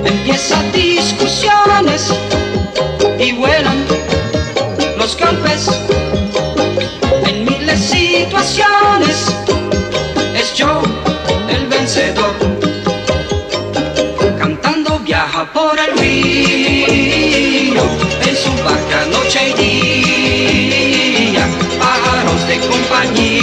Empiezan discusiones y vuelan los golpes en miles situaciones. Es yo el vencedor, cantando viaja por el río, en su barca noche y día, pájaros de compañía.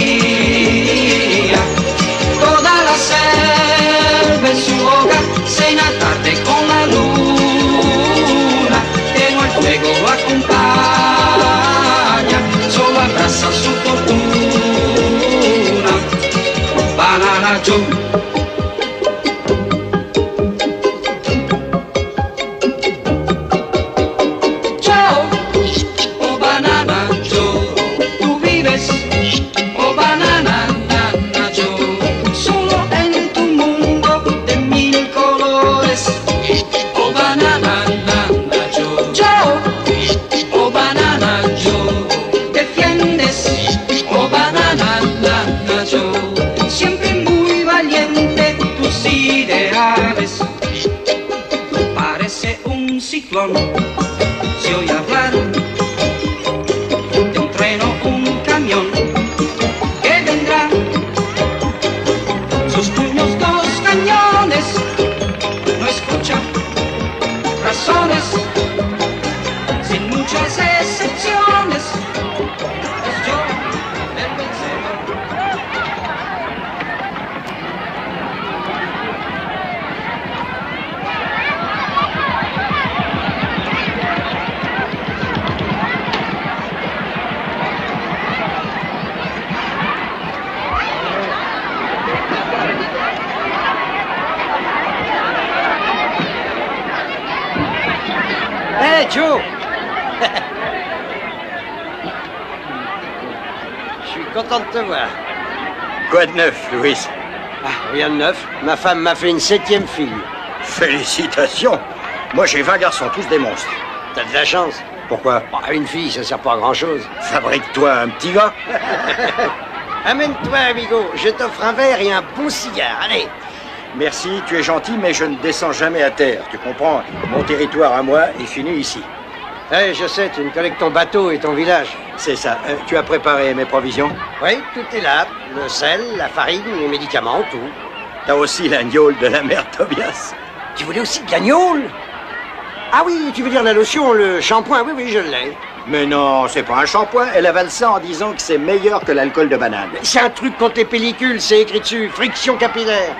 Toda la selva en su hogar, cena tarde con la luna, pero el fuego lo acompaña, solo abraza su fortuna. Banana Joe. Se oye hablar de un tren o un camión que vendrá, sus puños dos cañones, no escucha razones, sin muchas excepciones, es yo el vencedor. Hey, Joe! Je suis content de te voir. Quoi de neuf, Louis? Ah, rien de neuf. Ma femme m'a fait une 7e fille. Félicitations! Moi, j'ai 20 garçons, tous des monstres. T'as de la chance. Pourquoi? Bah, une fille, ça sert pas à grand-chose. Fabrique-toi un petit gars. Amène-toi, amigo. Je t'offre un verre et un bon cigare. Allez! Merci, tu es gentil, mais je ne descends jamais à terre. Tu comprends? Mon territoire à moi est fini ici. Eh, je sais, tu ne collectes ton bateau et ton village. C'est ça. Tu as préparé mes provisions? Oui, tout est là. Le sel, la farine, les médicaments, tout. T'as aussi la gnôle de la mère Tobias. Tu voulais aussi de la gnôle? Ah oui, tu veux dire la lotion, le shampoing? Oui, oui, je l'ai. Mais non, c'est pas un shampoing. Elle avale ça en disant que c'est meilleur que l'alcool de banane. C'est un truc contre les pellicules, c'est écrit dessus. Friction capillaire.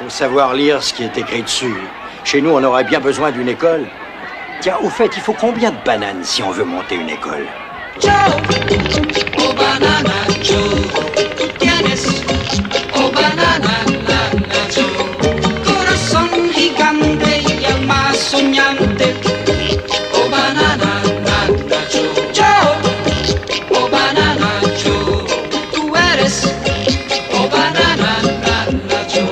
Faut savoir lire ce qui est écrit dessus. Chez nous, on aurait bien besoin d'une école. Tiens, au fait, il faut combien de bananes si on veut monter une école? Joe, oh banana Joe, tú tienes, oh banana Joe, corazón gigante y alma soñante, oh banana Joe, Joe, oh banana Joe, tú eres, oh banana Joe.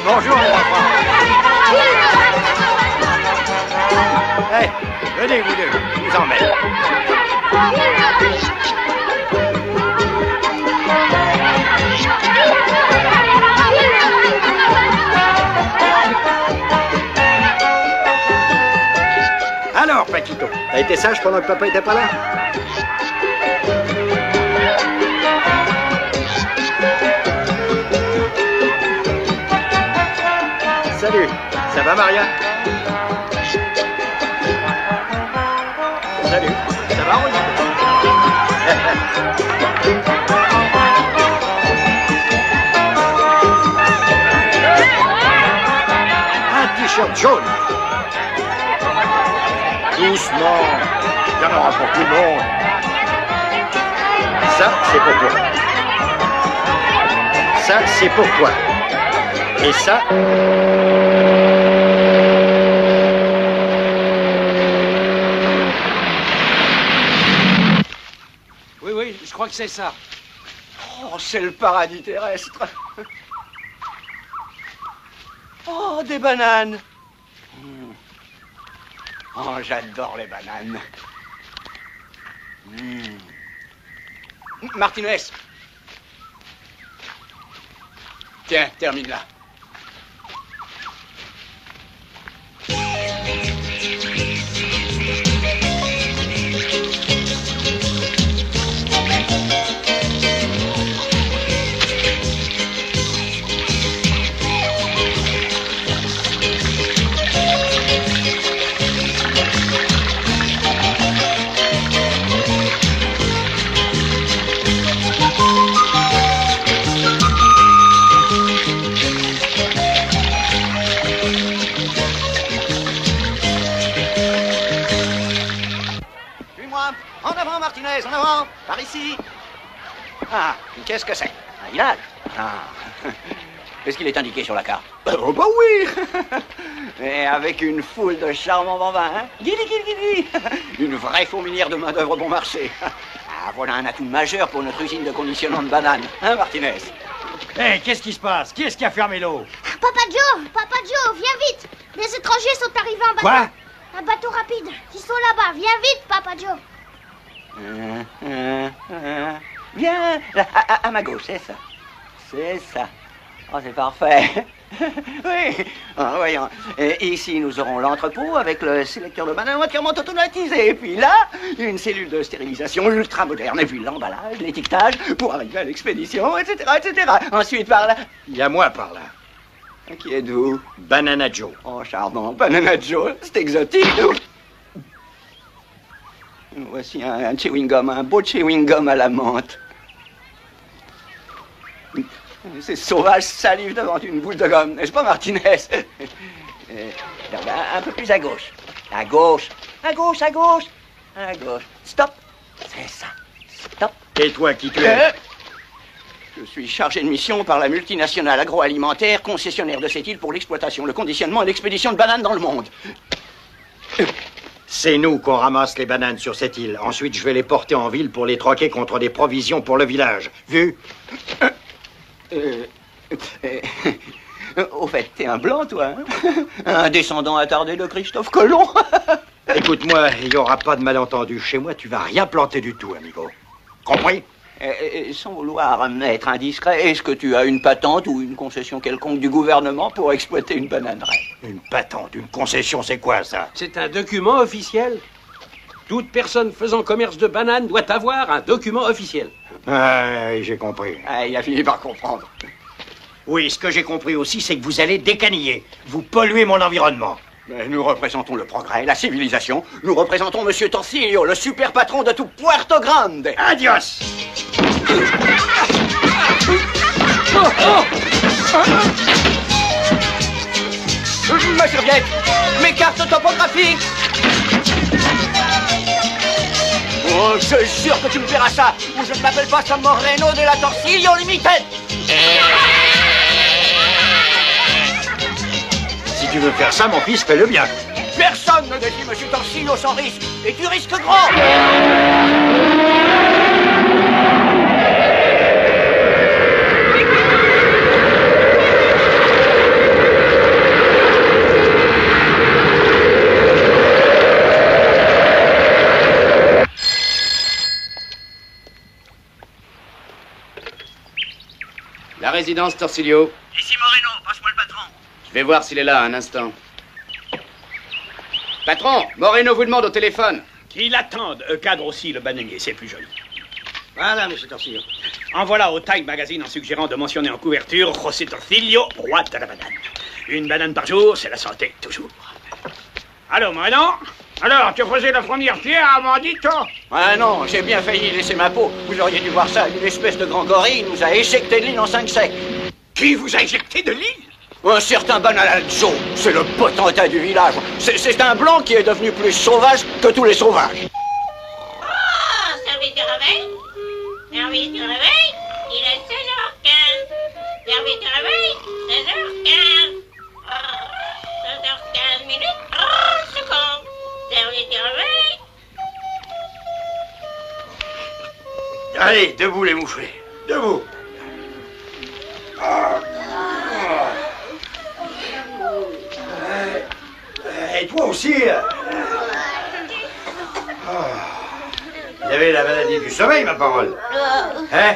Bonjour, mon enfant. Hey, venez, vous deux, je vous emmène. Alors, Paquito, t'as été sage pendant que papa était pas là? Salut, ça va Maria? Salut, ça va Roger? doucement. Il y en aura pour tout le monde. Ça, c'est pour toi. Ça, c'est pour toi. Et ça... Oui, je crois que c'est ça. Oh, c'est le paradis terrestre. Oh, des bananes. Oh, j'adore les bananes. Martinez. Tiens, termine là. En avant, Martinez, en avant, par ici. Ah, qu'est-ce que c'est? Un village? Ah. Qu'est-ce qu'il est indiqué sur la carte? Oh, bah oui. Et avec une foule de charmants bambins, hein? Guili, guili, guili. Une vraie fourmilière de main-d'œuvre bon marché. Ah, voilà un atout majeur pour notre usine de conditionnement de bananes, hein, Martinez? Hé, qu'est-ce qui se passe? Qui est-ce qui a fermé l'eau? Papa Joe, viens vite. Des étrangers sont arrivés en bateau. Quoi? Un bateau rapide. Ils sont là-bas. Viens vite, Papa Joe. Viens, là, à ma gauche, c'est ça. C'est ça. Oh, c'est parfait. Oui. Ah, voyons. Et ici, nous aurons l'entrepôt avec le sélecteur de bananes entièrement automatisé. Et puis là, une cellule de stérilisation ultra moderne. Et puis l'emballage, l'étiquetage pour arriver à l'expédition, etc., etc. Ensuite, par là... Il y a moi par là. Qui êtes-vous? Banana Joe. Oh, charmant. Banana Joe, c'est exotique. Voici un chewing-gum, un beau chewing-gum à la menthe. Ces sauvages salivent devant une boule de gomme, n'est-ce pas, Martinez? Un peu plus à gauche. À gauche. À gauche, à gauche. À gauche. Stop. C'est ça. Stop. Et toi, qui tu es? Je suis chargé de mission par la multinationale agroalimentaire, concessionnaire de cette île pour l'exploitation, le conditionnement et l'expédition de bananes dans le monde. C'est nous qu'on ramasse les bananes sur cette île. Ensuite, je vais les porter en ville pour les troquer contre des provisions pour le village. Vu? Au fait, t'es un blanc, toi, hein? Un descendant attardé de Christophe Colomb. Écoute-moi, il n'y aura pas de malentendu. Chez moi, tu vas rien planter du tout, amigo. Compris? Sans vouloir être indiscret, est-ce que tu as une patente ou une concession quelconque du gouvernement pour exploiter une bananeraie? Une patente, une concession, c'est quoi, ça? C'est un document officiel. Toute personne faisant commerce de bananes doit avoir un document officiel. Ah, j'ai compris. Ah, il a fini par comprendre. Oui, ce que j'ai compris aussi, c'est que vous allez décaniller. Vous polluez mon environnement. Mais nous représentons le progrès, la civilisation. Nous représentons Monsieur Torsillo, le super patron de tout Puerto Grande. Adios! Ma serviette, mes cartes topographiques. Oh, je jure que tu me paieras ça, ou je ne m'appelle pas Sam Moreno de la Torsillo Limited. Si tu veux faire ça, mon fils, fais-le bien. Personne ne défie Monsieur Torsillo sans risque, et tu risques grand. La résidence Torsillo. Ici Moreno, passe-moi le patron. Je vais voir s'il est là, un instant. Patron, Moreno vous demande au téléphone. Qu'il attende, cadre aussi le bananier, c'est plus joli. Voilà, monsieur Torsillo. En voilà au Time Magazine en suggérant de mentionner en couverture José Torsillo, roi de la banane. Une banane par jour, c'est la santé, toujours. Allô, Moreno? Alors, tu faisais la première pierre à Mandito? Ah non, j'ai bien failli laisser ma peau. Vous auriez dû voir ça, une espèce de grand gorille nous a éjecté de l'île en 5 secs. Qui vous a éjecté de l'île? Un certain Banana Joe, c'est le potentat du village. C'est un blanc qui est devenu plus sauvage que tous les sauvages. Oh, service du réveil. Service du réveil. Il est 16h15. Service du réveil. 16h15. 16h15 minutes. 30 secondes. Service du réveil. Allez, debout les mouflés. Debout. Et toi aussi. Vous avez la maladie du sommeil, ma parole. Hein?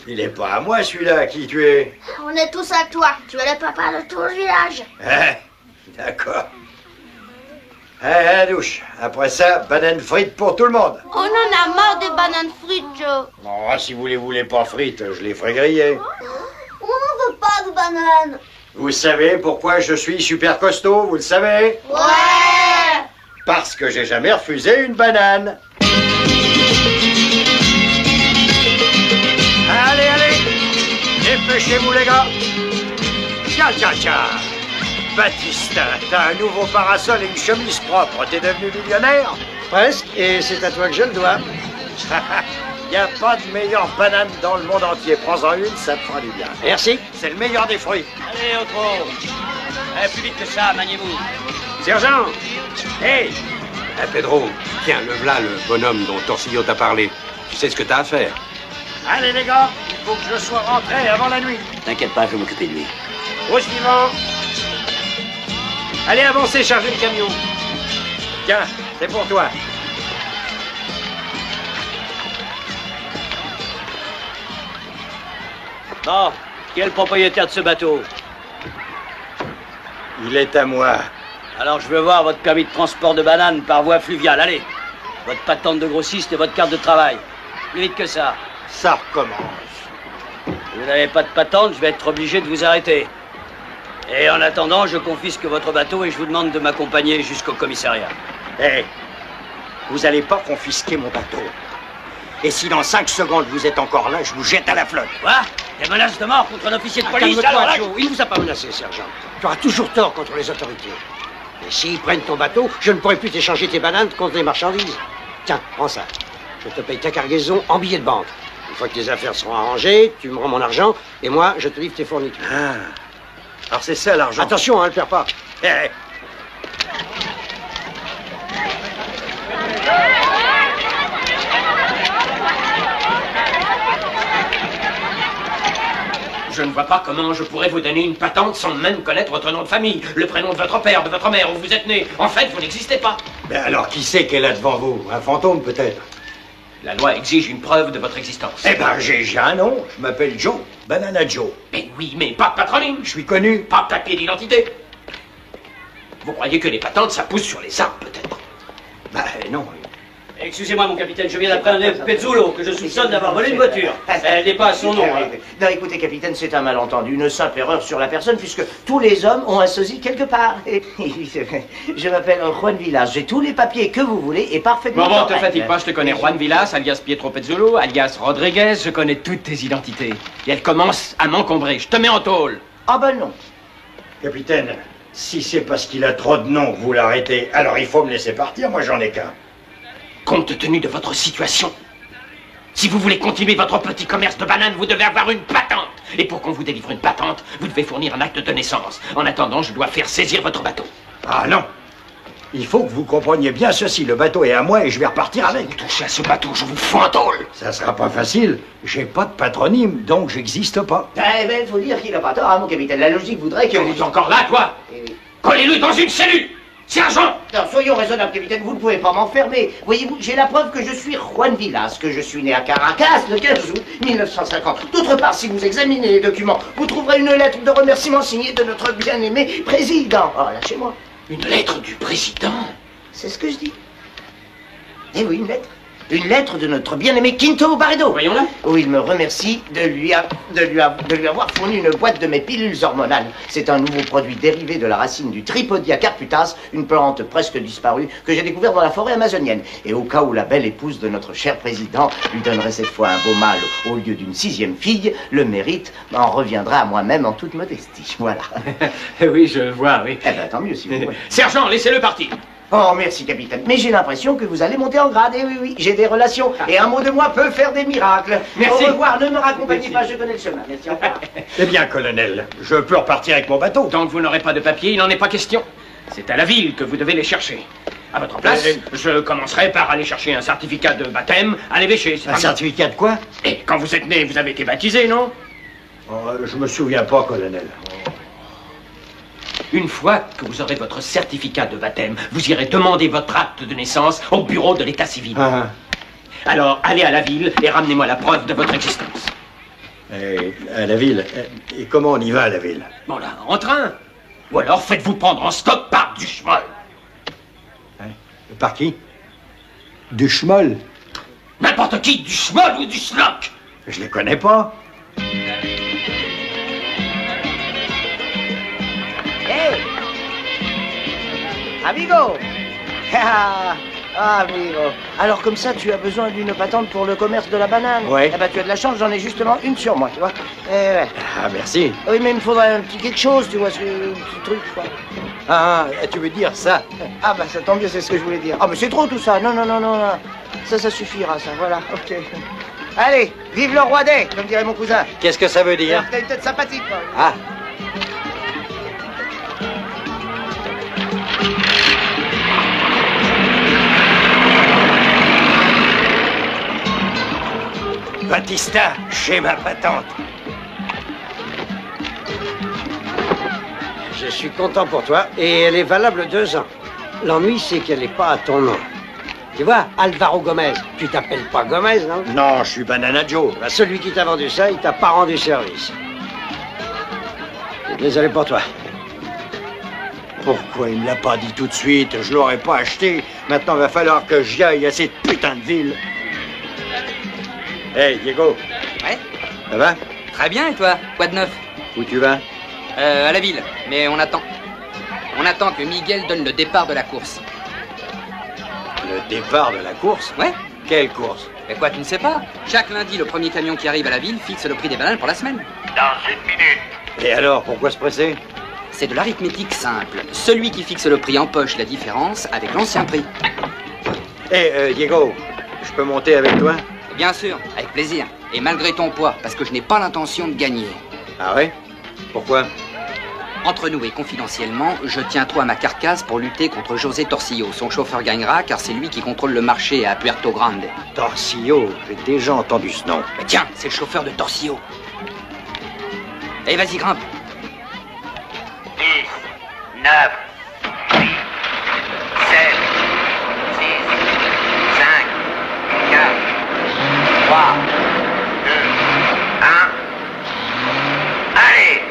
Il est pas à moi, celui-là, à qui tu es. On est tous à toi. Tu es le papa de tout le village. Hein? D'accord. À la douche. Après ça, banane frite pour tout le monde. On en a marre des bananes frites, Joe. Oh, si vous les voulez pas frites, je les ferai griller. On n'en veut pas de bananes. Vous savez pourquoi je suis super costaud, vous le savez? Ouais. Parce que j'ai jamais refusé une banane. Allez, allez, dépêchez-vous les gars. Tiens, tiens, tiens. Baptiste, t'as un nouveau parasol et une chemise propre. T'es devenu millionnaire? Presque, et c'est à toi que je le dois. Y a pas de meilleure banane dans le monde entier. Prends-en une, ça te fera du bien. Merci. C'est le meilleur des fruits. Allez, Otro. Plus vite que ça, maniez-vous. Sergent. Hey. Pedro, tiens, le voilà le bonhomme dont Torsillo t'a parlé. Tu sais ce que t'as à faire. Allez les gars, il faut que je sois rentré avant la nuit. T'inquiète pas, je vais m'occuper de lui. Au suivant. Allez, avancez, chargez le camion. Tiens, c'est pour toi. Bon, qui est le propriétaire de ce bateau? Il est à moi. Alors je veux voir votre permis de transport de bananes par voie fluviale. Allez, votre patente de grossiste et votre carte de travail. Plus vite que ça. Ça recommence. Si vous n'avez pas de patente, je vais être obligé de vous arrêter. Et en attendant, je confisque votre bateau et je vous demande de m'accompagner jusqu'au commissariat. Hé, vous allez pas confisquer mon bateau. Et si dans 5 secondes vous êtes encore là, je vous jette à la flotte. Quoi? Des menaces de mort contre un officier de police? Calme-toi, Joe. Il ne vous a pas menacé, sergent. Tu auras toujours tort contre les autorités. Et s'ils prennent ton bateau, je ne pourrai plus t'échanger tes bananes contre des marchandises. Tiens, prends ça. Je te paye ta cargaison en billets de banque. Une fois que tes affaires seront arrangées, tu me rends mon argent et moi, je te livre tes fournitures. Ah. Alors c'est ça l'argent. Attention, hein, ne le perds pas. Hé. Je ne vois pas comment je pourrais vous donner une patente sans même connaître votre nom de famille, le prénom de votre père, de votre mère, où vous êtes né. En fait, vous n'existez pas. Ben alors qui c'est qu'elle a devant vous? Un fantôme peut-être? La loi exige une preuve de votre existence. Eh ben j'ai un nom. Je m'appelle Joe. Banana Joe. Mais oui, mais pas de patronyme. Je suis connu. Pas de papier d'identité. Vous croyez que les patentes, ça pousse sur les arbres, peut-être? Ben non. Excusez-moi, mon capitaine, je viens d'apprendre Pezzulo que je soupçonne d'avoir volé une voiture. Elle n'est pas à son nom. Hein. Non, écoutez, capitaine, c'est un malentendu, une simple erreur sur la personne, puisque tous les hommes ont un sosie quelque part. Je m'appelle Juan Villas, j'ai tous les papiers que vous voulez et parfaitement... Bon, te fatigue pas, je te connais. Juan Villas, alias Pietro Pezzulo, alias Rodriguez, je connais toutes tes identités. Et elle commence à m'encombrer. Je te mets en tôle. Ah ben non. Capitaine, si c'est parce qu'il a trop de noms que vous l'arrêtez, alors il faut me laisser partir, moi j'en ai qu'un. Compte tenu de votre situation, si vous voulez continuer votre petit commerce de bananes, vous devez avoir une patente. Et pour qu'on vous délivre une patente, vous devez fournir un acte de naissance. En attendant, je dois faire saisir votre bateau. Ah non. Il faut que vous compreniez bien ceci. Le bateau est à moi et je vais repartir avec. Vous touchez à ce bateau, je vous fous en tôle. Ça sera pas facile. J'ai pas de patronyme, donc j'existe pas. Eh ben, faut dire qu'il a pas tort, hein, mon capitaine. La logique voudrait que... Tu es encore là, toi? Collez-le dans une cellule. Sergent! Alors, soyons raisonnables, capitaine, vous ne pouvez pas m'enfermer. Voyez-vous, j'ai la preuve que je suis Juan Villas, que je suis né à Caracas le 15 août 1950. D'autre part, si vous examinez les documents, vous trouverez une lettre de remerciement signée de notre bien-aimé président. Oh, lâchez-moi. Une lettre du président? C'est ce que je dis. Eh oui, une lettre. Une lettre de notre bien-aimé Quinto Barredo. Voyons-la. Où il me remercie de lui avoir fourni une boîte de mes pilules hormonales. C'est un nouveau produit dérivé de la racine du Tripodia carputas, une plante presque disparue que j'ai découvert dans la forêt amazonienne. Et au cas où la belle épouse de notre cher président lui donnerait cette fois un beau mâle au lieu d'une 6e fille, le mérite m'en reviendra à moi-même en toute modestie. Voilà. Oui, je vois, oui. Eh ben, tant mieux si vous voulez. Sergent, laissez-le partir. Oh, merci, capitaine. Mais j'ai l'impression que vous allez monter en grade. Eh oui, oui, j'ai des relations. Et un mot de moi peut faire des miracles. Merci. Au revoir, ne me raccompagnez pas, je connais le chemin. Merci, au revoir. Eh bien, colonel, je peux repartir avec mon bateau. Tant que vous n'aurez pas de papier, il n'en est pas question. C'est à la ville que vous devez les chercher. À votre place, je commencerai par aller chercher un certificat de baptême à l'évêché. Un certificat de quoi? Et quand vous êtes né, vous avez été baptisé, non? Oh, je me souviens pas, colonel. Une fois que vous aurez votre certificat de baptême, vous irez demander votre acte de naissance au bureau de l'état civil. Ah. Alors, allez à la ville et ramenez-moi la preuve de votre existence. Et à la ville? Et comment on y va à la ville? Bon là, en train. Ou alors faites-vous prendre en stop par du schmoll. Par qui? Du schmoll? N'importe qui, du schmoll ou du schlock. Je les connais pas. Hey! Amigo! Amigo. Alors comme ça, tu as besoin d'une patente pour le commerce de la banane? Ouais. Eh ben, tu as de la chance, j'en ai justement une sur moi, tu vois. Ouais. Ah, merci. Oui, mais il me faudrait un petit quelque chose, tu vois, un petit truc, quoi. Ah, tu veux dire ça? Ah bah ça tombe bien, c'est ce que je voulais dire. Ah mais c'est trop tout ça, non. Ça suffira, ça, voilà, ok. Allez, vive le roi des, comme dirait mon cousin. Qu'est-ce que ça veut dire? T'as une tête sympathique, quoi. Ah. Batista, j'ai ma patente. Je suis content pour toi et elle est valable 2 ans. L'ennui, c'est qu'elle n'est pas à ton nom. Tu vois, Alvaro Gomez, tu t'appelles pas Gomez, non? Non, je suis Banana Joe. Bah, celui qui t'a vendu ça, il t'a pas rendu service. Désolé pour toi. Pourquoi il me l'a pas dit tout de suite? Je l'aurais pas acheté. Maintenant, va falloir que j'y aille à cette putain de ville. Hey, Diego. Ouais? Ça va? Très bien, et toi? Quoi de neuf? Où tu vas? À la ville, mais on attend. On attend que Miguel donne le départ de la course. Le départ de la course? Ouais? Quelle course? Mais quoi, tu ne sais pas? Chaque lundi, le premier camion qui arrive à la ville fixe le prix des bananes pour la semaine. Dans 1 minute. Et alors, pourquoi se presser? C'est de l'arithmétique simple. Celui qui fixe le prix empoche la différence avec l'ancien prix. Hey, Diego, je peux monter avec toi? Bien sûr, avec plaisir. Et malgré ton poids, parce que je n'ai pas l'intention de gagner. Ah ouais? Pourquoi? Entre nous et confidentiellement, je tiens toi à ma carcasse pour lutter contre José Torsillo. Son chauffeur gagnera car c'est lui qui contrôle le marché à Puerto Grande. Torsillo, j'ai déjà entendu ce nom. Mais tiens, c'est le chauffeur de Torsillo. Allez, vas-y, grimpe. 10, 9, 8, 7, 6, 5, 4, 3, 2, 1. Allez!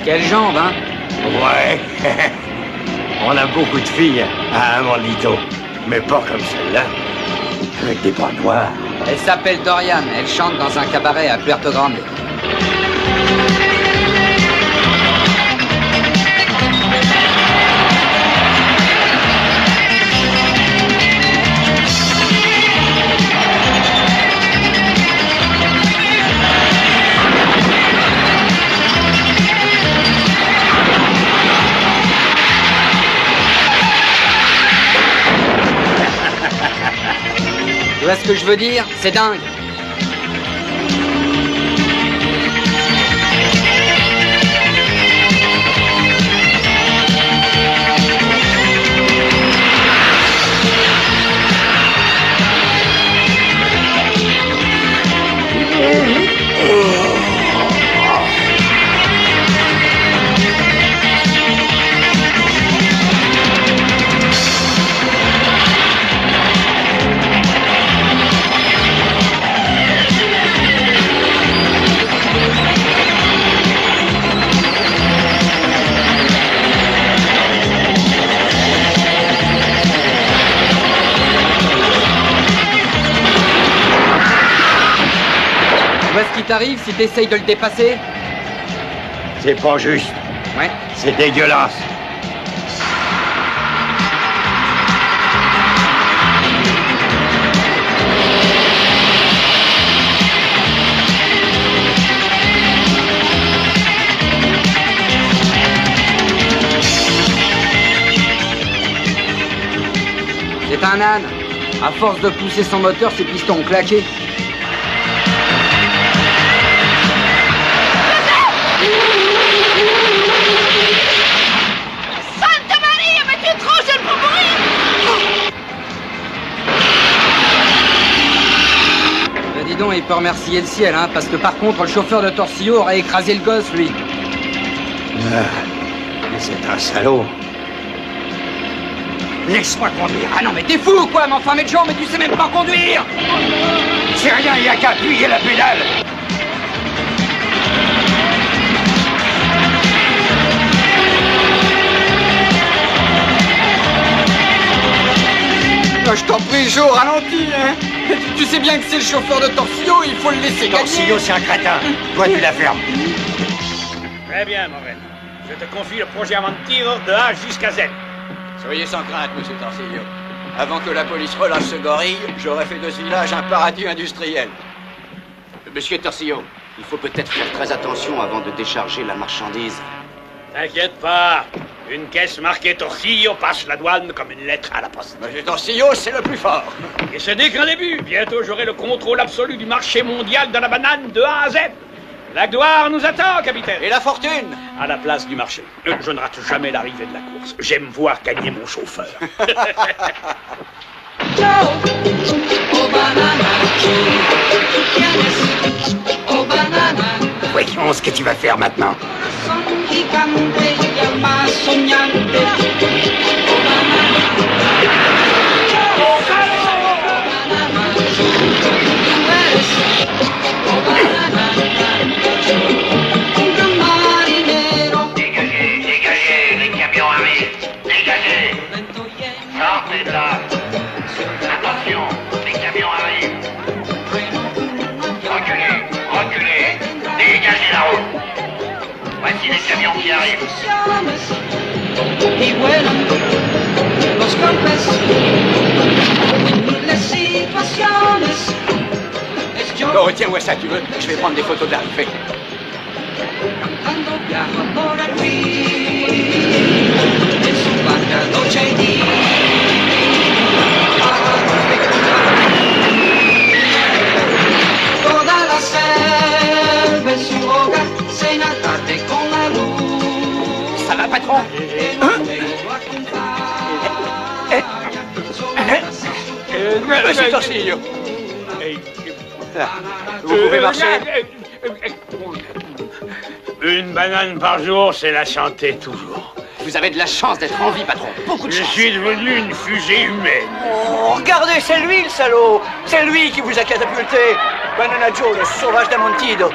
Quelle jambe, hein? Ouais. On a beaucoup de filles à Amandito, mais pas comme celle-là. Avec des bras noirs. Elle s'appelle Dorian, elle chante dans un cabaret à Puerto Grande. Tu vois ce que je veux dire? C'est dingue. Tu vois ce qui t'arrive si t'essayes de le dépasser? C'est pas juste. Ouais. C'est dégueulasse. C'est un âne. À force de pousser son moteur, ses pistons ont claqué. Santa Maria, mais tu es trop jeune pour mourir! Ben dis donc, il peut remercier le ciel, hein, parce que par contre, le chauffeur de Torsillo aurait écrasé le gosse, lui. Mais c'est un salaud. Laisse-moi conduire. Ah non, mais t'es fou ou quoi, mais enfin, Medjo, mais tu sais même pas conduire! C'est rien, il n'y a qu'à appuyer la pédale. Oh, je t'en prie, Jo, ralentis, hein. Tu sais bien que c'est le chauffeur de Torsillo, il faut le laisser gagner. Torsillo, c'est un crétin. Toi, tu la fermes. Très bien, Morel. Je te confie le projet Amontiro de A jusqu'à Z. Soyez sans crainte, monsieur Torsillo. Avant que la police relâche ce gorille, j'aurais fait de ce village un paradis industriel. Monsieur Torsillo, il faut peut-être faire très attention avant de décharger la marchandise. T'inquiète pas. Une caisse marquée Torsillo passe la douane comme une lettre à la poste. Monsieur Torsillo, c'est le plus fort. Et ce n'est qu'un début. Bientôt, j'aurai le contrôle absolu du marché mondial de la banane de A à Z. La gloire nous attend, capitaine. Et la fortune? À la place du marché. Je ne rate jamais l'arrivée de la course. J'aime voir gagner mon chauffeur. Voyons ce que tu vas faire maintenant. Dégagez, dégagez, les camions arrivent. Dégagez. Sortez de là. Attention, les camions arrivent. Reculez, reculez. Dégagez la route. Voici les camions qui arrivent. Y vuelan los golpes en miles situaciones. Es yo Oh, tiens-moi ça, tu veux? Je vais prendre des photos de l'arrivée. cantando viaja por el río en su barca noche y día. Pájaros de cantar. Toda la selva es su hogar, cena tarde con la luz. Ça va, patron? Monsieur Torsillo. Vous pouvez marcher? Une banane par jour, c'est la santé toujours. Vous avez de la chance d'être en vie, patron. Beaucoup de Je chance. suis devenu une fusée humaine. Oh, regardez, c'est lui le salaud. C'est lui qui vous a catapulté. Banana Joe, le sauvage d'Amontito.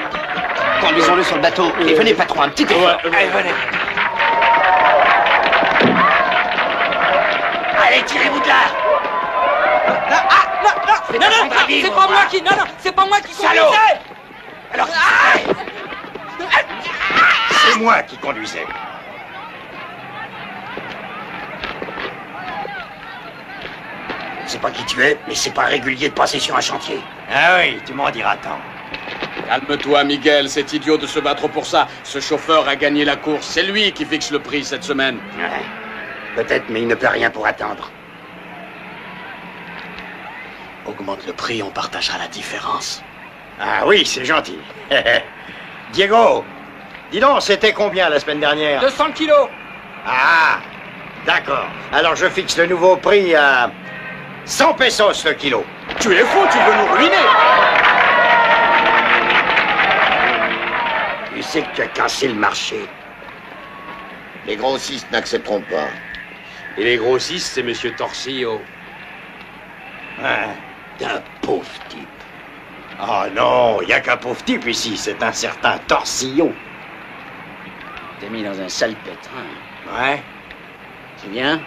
Conduisons-le sur le bateau. Et venez, patron, un petit effort. Allez, venez. Allez, tirez-vous de là! Non, c'est pas moi qui... Non, c'est pas moi qui Salaud! conduisais. Alors, C'est moi qui conduisais. Je sais pas qui tu es, mais c'est pas régulier de passer sur un chantier. Ah oui, tu m'en diras tant. Calme-toi, Miguel, c'est idiot de se battre pour ça. Ce chauffeur a gagné la course, c'est lui qui fixe le prix cette semaine. Ouais, peut-être, mais il ne peut rien pour attendre. Augmente le prix, on partagera la différence. Ah oui, c'est gentil. Diego, dis donc, c'était combien la semaine dernière? 200 kilos. Ah, d'accord. Alors je fixe le nouveau prix à 100 pesos le kilo. Tu es fou, tu veux nous ruiner. Tu sais que tu as cassé le marché. Les grossistes n'accepteront pas. Et les grossistes, c'est Monsieur Torsillo. Ouais. D'un pauvre type. Oh non, il n'y a qu'un pauvre type ici, c'est un certain Torsillo. T'es mis dans un sale pétrin. Ouais. C'est bien?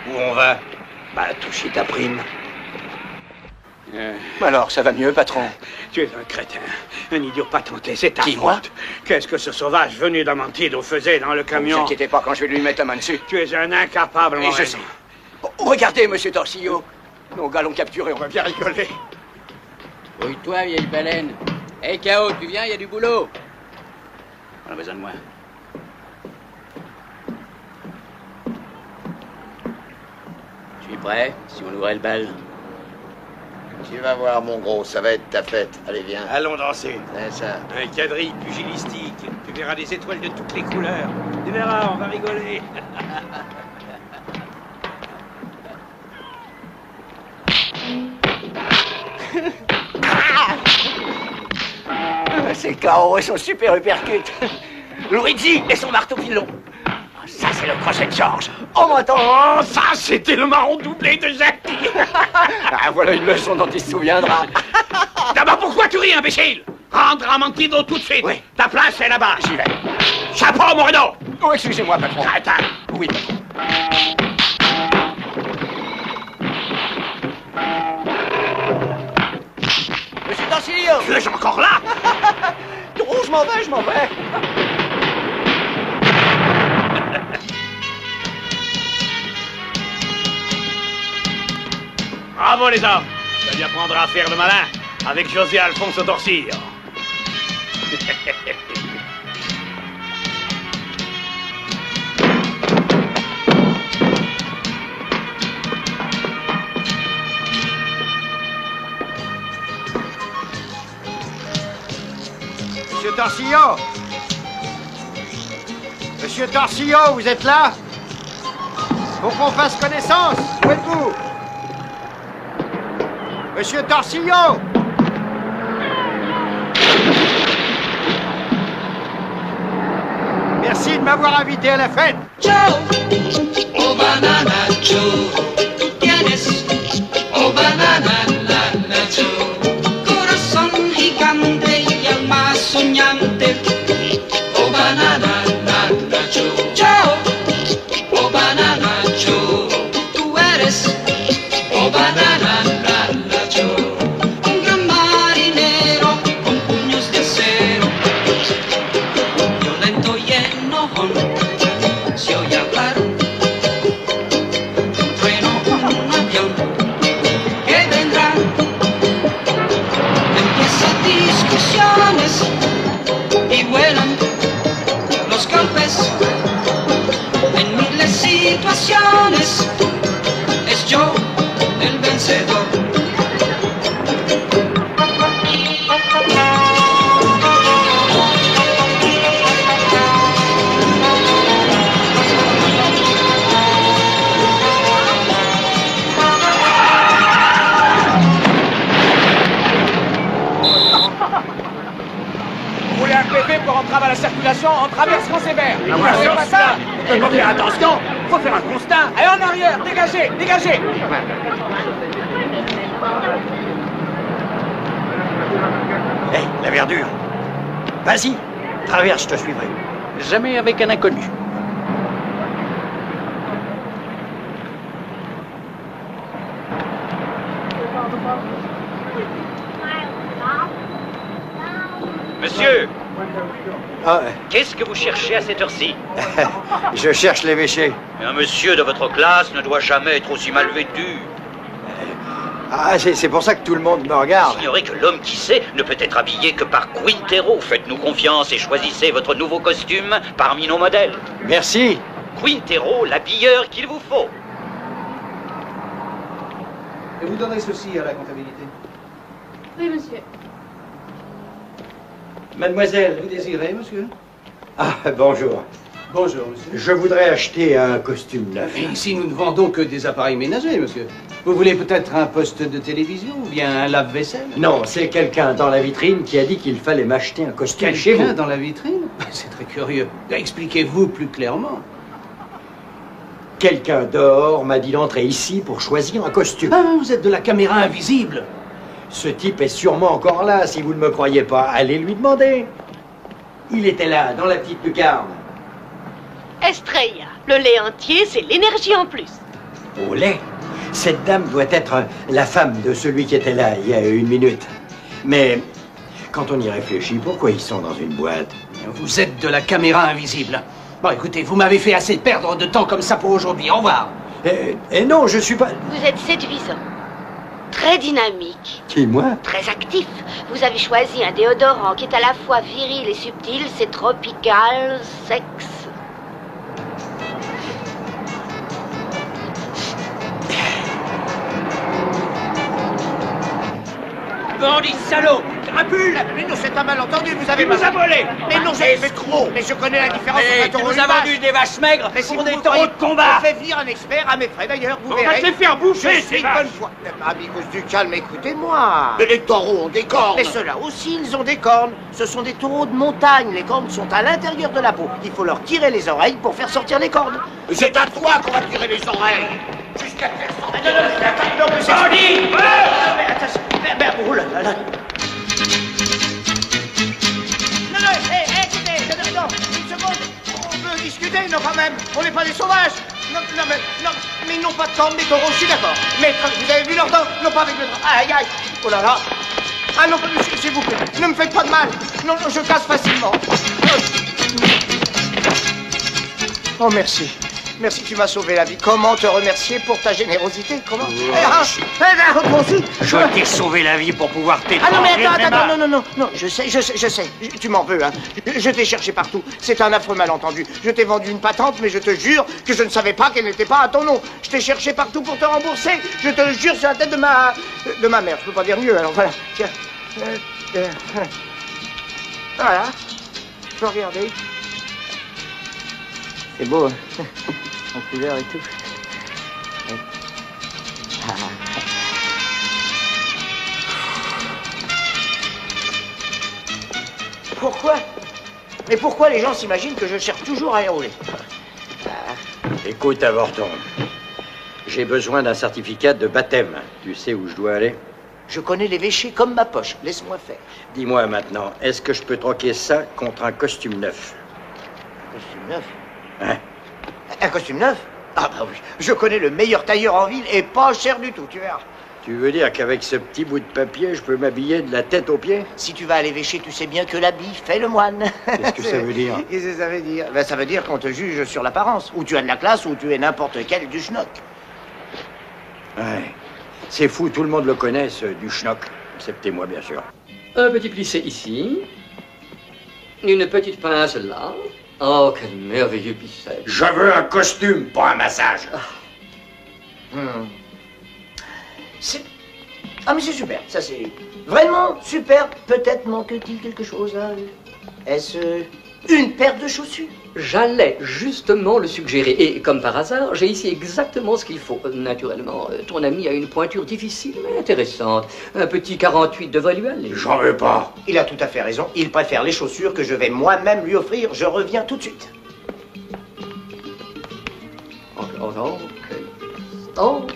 Où on va? Bah, toucher ta prime. Alors, ça va mieux, patron? Tu es un crétin, un idiot patenté, c'est ta Qui, moi? faute. Qu'est-ce que ce sauvage venu d'Amantido faisait dans le Ne camion? vous inquiétez pas quand je vais lui mettre la main dessus. Tu es un incapable, Et mon je ami. sais. Oh, regardez, monsieur Torsillo. Nos gars l'ont capturé, on va bien rigoler. Brouille-toi, vieille baleine. Hé, K.O., tu viens, il y a du boulot. On a besoin de moi. Je suis prêt, si on ouvrait le bal. Tu vas voir, mon gros, ça va être ta fête. Allez, viens. Allons danser. C'est ça. Un quadrille pugilistique. Tu verras des étoiles de toutes les couleurs. Tu verras, on va rigoler. Ces KO et son super uppercut. Luigi et son marteau pilon. Ça, c'est le crochet de George. Oh, mais attends. Ça, c'était le marron doublé de Jackie. Ah, voilà une leçon dont il se souviendra. D'abord, pourquoi tu ris, imbécile? Rentre à Amantido tout de suite. Oui. Ta place est là-bas. J'y vais. Chapeau, Moreno. Oh, excusez-moi, patron. Attends. Oui, patron. Monsieur Torsillo. Tu es encore là? Oh, je m'en vais, je m'en vais. Bravo, les hommes. Ça lui apprendra à faire le malin avec José Alfonso Torsillo. Monsieur Torsillo! Monsieur Torsillo, vous êtes là? Pour qu'on fasse connaissance, où êtes-vous? Monsieur Torsillo! Merci de m'avoir invité à la fête. Joe, oh banana Joe, tú tienes, oh banana nana Joe, corazón gigante y alma soñante, oh banana nana Joe, Joe, oh banana Joe, tú eres, oh banana nana Joe, un gran marinero con puños de acero, violento y enojón. Se oye hablar de un trueno, un avión que vendrá. Empiezan discusiones y vuelan los golpes en miles de situaciones. Es yo el vencedor. Vous voulez un PV pour entrave à la circulation en traverse Mont-Sévère? Ah, voilà, C'est alors, pas ça? Il faut faire attention. Faut faire un constat. Allez, en arrière, dégagez, dégagez. Hé, la verdure. Vas-y, traverse, je te suivrai. Jamais avec un inconnu. Monsieur, Ah, qu'est-ce que vous cherchez à cette heure-ci? je cherche l'évêché. Mais un monsieur de votre classe ne doit jamais être aussi mal vêtu. Ah, c'est pour ça que tout le monde me regarde. Ignorez que l'homme qui sait ne peut être habillé que par Quintero. Faites-nous confiance et choisissez votre nouveau costume parmi nos modèles. Merci. Quintero, l'habilleur qu'il vous faut. Et vous donnerez ceci à la comptabilité. Oui, monsieur. Mademoiselle. Vous désirez, monsieur? Ah, bonjour. Bonjour, monsieur. Je voudrais acheter un costume neuf. Et ici, nous ne vendons que des appareils ménagers, monsieur. Vous voulez peut-être un poste de télévision ou bien un lave-vaisselle? Non, c'est quelqu'un dans la vitrine qui a dit qu'il fallait m'acheter un costume chez vous. Quelqu'un dans la vitrine? C'est très curieux. Expliquez-vous plus clairement. Quelqu'un dehors m'a dit d'entrer ici pour choisir un costume. Ah, vous êtes de la caméra invisible. Ce type est sûrement encore là. Si vous ne me croyez pas, allez lui demander. Il était là, dans la petite lucarne. Estrella, le lait entier, c'est l'énergie en plus. Au lait? Cette dame doit être la femme de celui qui était là il y a 1 minute. Mais quand on y réfléchit, pourquoi ils sont dans une boîte? Vous êtes de la caméra invisible. Bon, écoutez, vous m'avez fait assez perdre de temps comme ça pour aujourd'hui. Au revoir. Et non, je suis pas... Vous êtes séduisant, très dynamique, Qui, moi? très actif. Vous avez choisi un déodorant qui est à la fois viril et subtil. C'est tropical, sexe. Bandit salaud! Crapule! Mais non, c'est un malentendu, vous avez... Il nous a volé! Mais non, mais je connais la différence entre un taureau et nous une a vache. vendu des vaches maigres pour des taureaux de On combat! fait venir un expert à mes frais d'ailleurs, vous On verrez. va te les faire bouffer, Je ces suis vaches. bonne foi. Amigos du calme, écoutez-moi. Mais les taureaux ont des cornes. Mais ceux-là aussi, ils ont des cornes. Ce sont des taureaux de montagne. Les cornes sont à l'intérieur de la peau. Il faut leur tirer les oreilles pour faire sortir les cornes. C'est à toi qu'on va tirer les oreilles. Jusqu'à te faire sortir. Non, mais c'est... Bandit! Mais attention, oh là là là. Non, écoutez, non, une seconde. On peut discuter, non, quand même. On n'est pas des sauvages. Non, mais ils n'ont pas de cornes, les taureaux, je suis d'accord. Mais vous avez vu leurs dents? Non, pas avec le dents. Aïe, aïe. Oh là là. Ah non, monsieur, s'il vous plaît, ne me faites pas de mal. Non, je casse facilement. Oh, merci. Merci, tu m'as sauvé la vie. Comment te remercier pour ta générosité? Comment? Moi aussi. Je t'ai sauvé la vie pour pouvoir t'étrangler. Ah non, mais attends, non, je sais, tu m'en veux, hein. Je t'ai cherché partout, c'est un affreux malentendu. Je t'ai vendu une patente, mais je te jure que je ne savais pas qu'elle n'était pas à ton nom. Je t'ai cherché partout pour te rembourser. Je te le jure sur la tête de ma mère. Je peux pas dire mieux, alors voilà. Tiens. Voilà. Je peux regarder. C'est beau, hein. En couleur et tout. Pourquoi? Mais pourquoi les gens s'imaginent que je cherche toujours à les rouler? Écoute, avorton. J'ai besoin d'un certificat de baptême. Tu sais où je dois aller? Je connais l'évêché comme ma poche. Laisse-moi faire. Dis-moi maintenant, est-ce que je peux troquer ça contre un costume neuf? Un costume neuf? Hein? Un costume neuf? Ah bah oui. Je connais le meilleur tailleur en ville et pas cher du tout, tu verras. Tu veux dire qu'avec ce petit bout de papier, je peux m'habiller de la tête aux pieds? Si tu vas à l'évêché, tu sais bien que l'habit fait le moine. Qu'est-ce que ça veut dire? Qu'est-ce que ça veut dire? Ben, ça veut dire qu'on te juge sur l'apparence. Ou tu as de la classe, ou tu es n'importe quel du schnock. Ouais. C'est fou, tout le monde le connaît, ce du schnock. Excepté moi, bien sûr. Un petit plissé ici. Une petite pince là. Oh, quel merveilleux plissé. Je veux un costume, pas un massage. Ah, mais c'est super, ça c'est vraiment super. Peut-être manque-t-il quelque chose là. Est-ce une paire de chaussures? J'allais justement le suggérer. Et comme par hasard, j'ai ici exactement ce qu'il faut. Naturellement, ton ami a une pointure difficile mais intéressante. Un petit 48 devrait lui aller. J'en veux pas. Il a tout à fait raison. Il préfère les chaussures que je vais moi-même lui offrir. Je reviens tout de suite. Oh.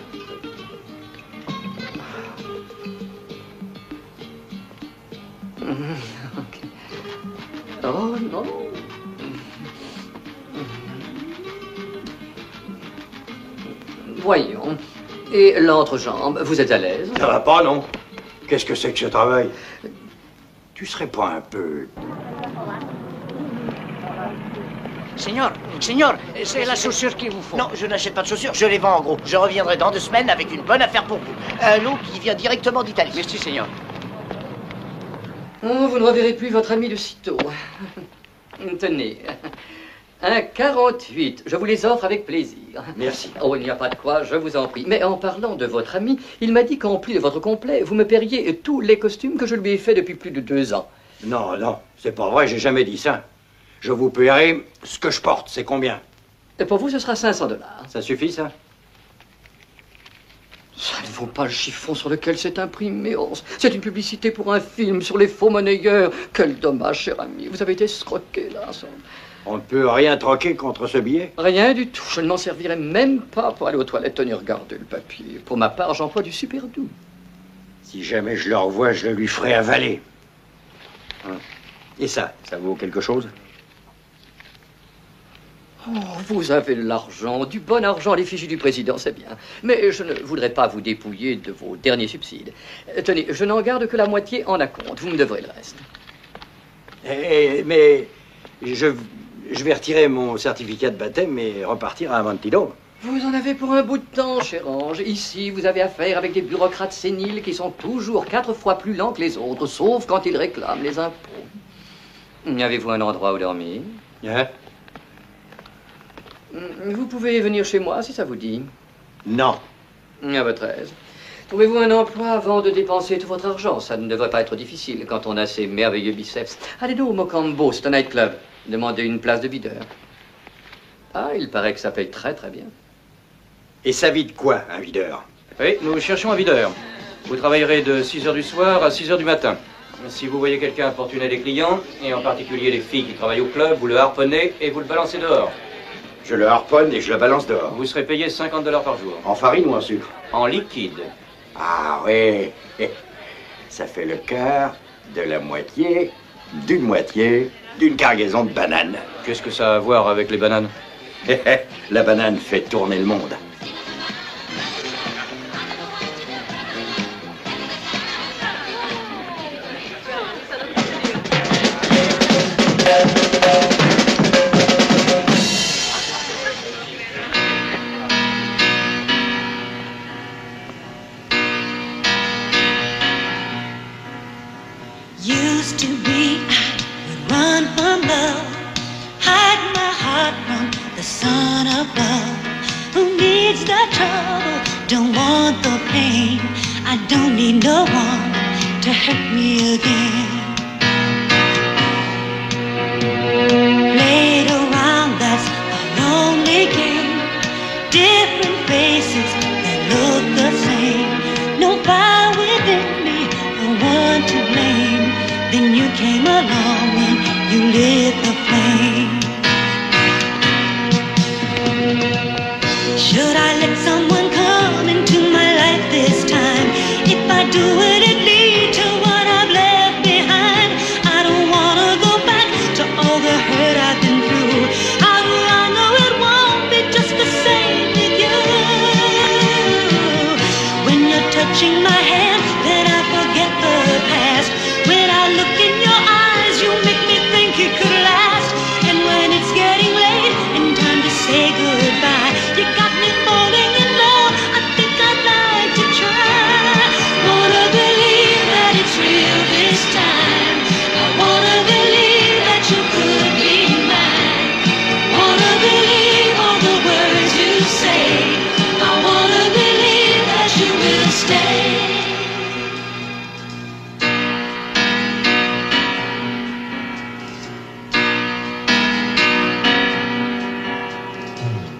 Oh non. Voyons. Et l'entrejambe, vous êtes à l'aise? Ça va pas, non? Qu'est-ce que c'est que ce travail? Tu serais pas un peu... Seigneur, c'est la chaussure qu'il vous faut. Non, je n'achète pas de chaussures, je les vends en gros. Je reviendrai dans 2 semaines avec une bonne affaire pour vous. Un lot qui vient directement d'Italie. Merci, Seigneur. Oh, vous ne reverrez plus votre ami de sitôt. Tenez, un 48, je vous les offre avec plaisir. Merci. Oh, il n'y a pas de quoi, je vous en prie. Mais en parlant de votre ami, il m'a dit qu'en plus de votre complet, vous me paieriez tous les costumes que je lui ai faits depuis plus de 2 ans. Non, non, c'est pas vrai, j'ai jamais dit ça. Je vous paierai ce que je porte, c'est combien? Et pour vous, ce sera 500 $. Ça suffit, ça? Ça ne vaut pas le chiffon sur lequel c'est imprimé. Oh, c'est une publicité pour un film sur les faux monnayeurs. Quel dommage, cher ami. Vous avez été escroqué, là. On ne peut rien troquer contre ce billet? Rien du tout. Je ne m'en servirai même pas pour aller aux toilettes. Tenez, regardez le papier. Pour ma part, j'emploie du super doux. Si jamais je le revois, je le lui ferai avaler. Hein? Et ça vaut quelque chose? Oh, vous avez de l'argent, du bon argent à l'effigie du président, c'est bien. Mais je ne voudrais pas vous dépouiller de vos derniers subsides. Tenez, je n'en garde que la moitié en acompte. Vous me devrez le reste. Mais je vais retirer mon certificat de baptême et repartir à Amontillado. Vous en avez pour un bout de temps, cher ange. Ici, vous avez affaire avec des bureaucrates séniles qui sont toujours 4 fois plus lents que les autres, sauf quand ils réclament les impôts. Avez-vous un endroit où dormir? Hein? Vous pouvez venir chez moi, si ça vous dit. Non. À votre aise. Trouvez-vous un emploi avant de dépenser tout votre argent? Ça ne devrait pas être difficile quand on a ces merveilleux biceps. Allez donc au Mocambo, c'est un nightclub. Demandez une place de videur. Ah, il paraît que ça paye très très bien. Et ça vide quoi, un videur? Oui, nous cherchons un videur. Vous travaillerez de 6 h du soir à 6 h du matin. Si vous voyez quelqu'un importuner des clients, et en particulier les filles qui travaillent au club, vous le harponnez et vous le balancez dehors. Je le harponne et je le balance dehors. Vous serez payé 50 $ par jour. En farine ou en sucre? En liquide. Ah oui. Ça fait le quart de la moitié, d'une cargaison de bananes. Qu'est-ce que ça a à voir avec les bananes? La banane fait tourner le monde. Used to be, I would run from love, hide my heart from the sun above. Who needs the trouble? Don't want the pain. I don't need no one to hurt me again. Played around, that's a lonely game. Different faces that look the same. No fire within me, no one to blame. Then you came along and you lit the flame. Should I let someone come into my life this time? If I do, would it lead to what I've left behind? I don't wanna go back to all the hurt I've been through. How do I know it won't be just the same with you? When you're touching my hand, then I forget the past. When I look in your eyes, you make me think it could last. And when it's getting late and time to say goodbye, you got me falling in love. I think I'd like to try. Wanna believe that it's real this time. I wanna believe that you could be mine. Wanna believe all the words you say. I wanna believe that you will stay.